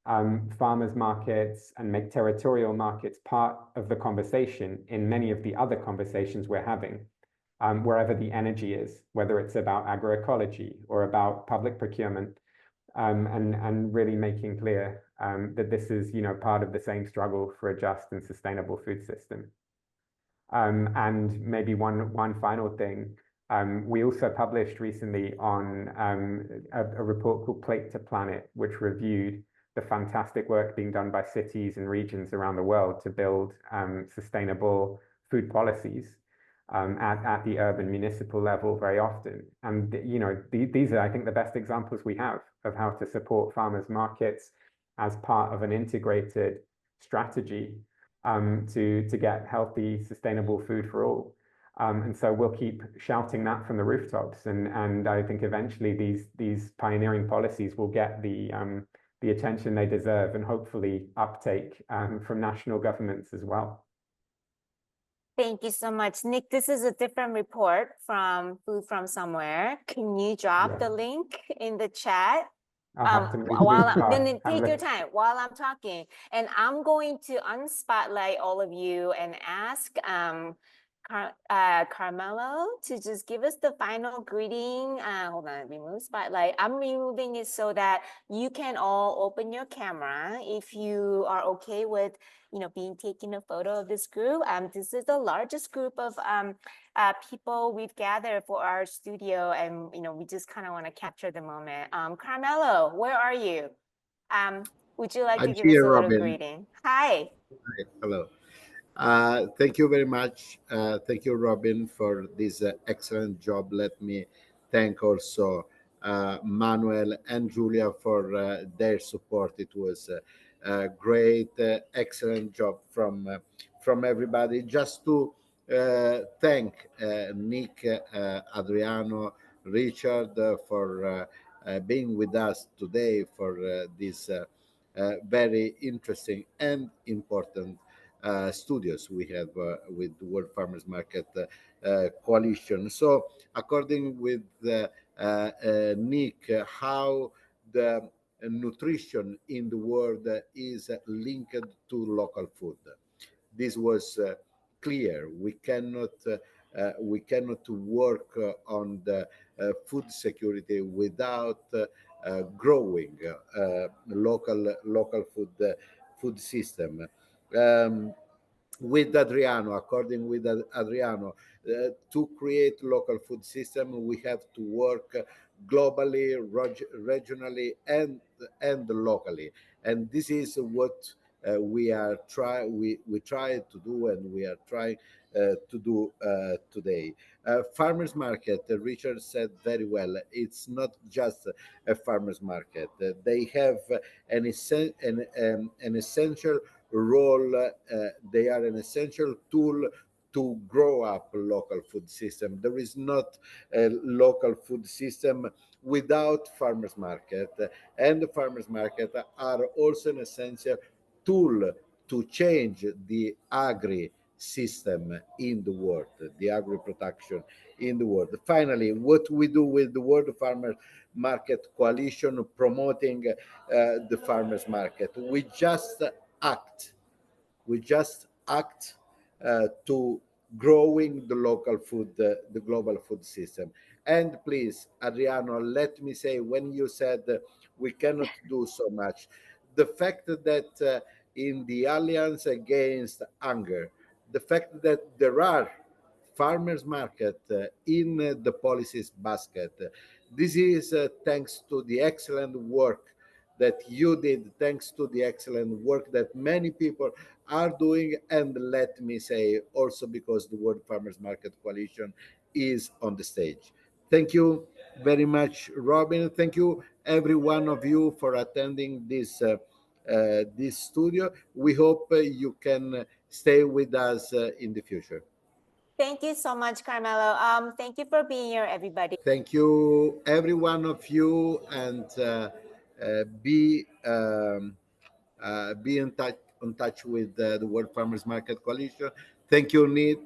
farmers markets and make territorial markets part of the conversation in many of the other conversations we're having, wherever the energy is, whether it's about agroecology or about public procurement, and really making clear that this is, part of the same struggle for a just and sustainable food system. And maybe one final thing, we also published recently on a report called Plate to Planet, which reviewed the fantastic work being done by cities and regions around the world to build sustainable food policies at the urban municipal level very often. And these are, I think, the best examples we have of how to support farmers markets as part of an integrated strategy to get healthy, sustainable food for all. And so we'll keep shouting that from the rooftops, and I think eventually these pioneering policies will get the attention they deserve, and hopefully uptake from national governments as well.
Thank you so much, Nick. This is a different report from Food From Somewhere. Can you drop the link in the chat? Take your time while I'm talking, and I'm going to unspotlight all of you and ask Carmelo to just give us the final greeting. Hold on, remove spotlight. I'm removing it so that you can all open your camera if you are okay with, being taking a photo of this group. This is the largest group of people we've gathered for our studio, and we just kind of want to capture the moment. Carmelo, where are you? Would you like to
I'm
give us
here,
a little
Robin.
greeting? Hi.
Hi, hello. Thank you very much. Thank you, Robin, for this excellent job. Let me thank also Manuel and Julia for their support. It was a great, excellent job from everybody. Just to thank Nick, Adriano, Richard for being with us today for this very interesting and important studios we have with the World Farmers Market Coalition. So, according with Nick, how the nutrition in the world is linked to local food. This was clear. We cannot work on the food security without growing local food system. Um, with Adriano, according with Adriano, to create local food system, we have to work globally, regionally, and locally. And this is what we try to do, and we are trying to do today. Farmers market, Richard said very well. It's not just a farmers market. They have an essential role. They are an essential tool to grow up local food system. There is not a local food system without farmers market, and the farmers market are also an essential tool to change the agri system in the world, the agri production in the world. Finally, what we do with the World Farmers Market Coalition promoting the farmers market, act we just act to growing the local food, the global food system. And please, Adriano, let me say, when you said we cannot do so much, the fact that in the Alliance Against Hunger, the fact that there are farmers market in the policies basket, this is thanks to the excellent work that you did, thanks to the excellent work that many people are doing, and let me say also because the World Farmers Market Coalition is on the stage. Thank you very much, Robin. Thank you, every one of you, for attending this studio. We hope you can stay with us in the future.
Thank you so much, Carmelo. Thank you for being here, everybody.
Thank you, every one of you, and be in touch with the World Farmers Market Coalition. Thank you, Nick.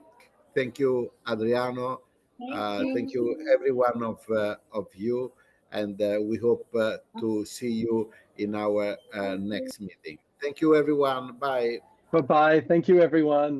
Thank you, Adriano. Thank you, every one of you, and we hope to see you in our next meeting. Thank you, everyone. Bye.
Bye-bye. Thank you, everyone.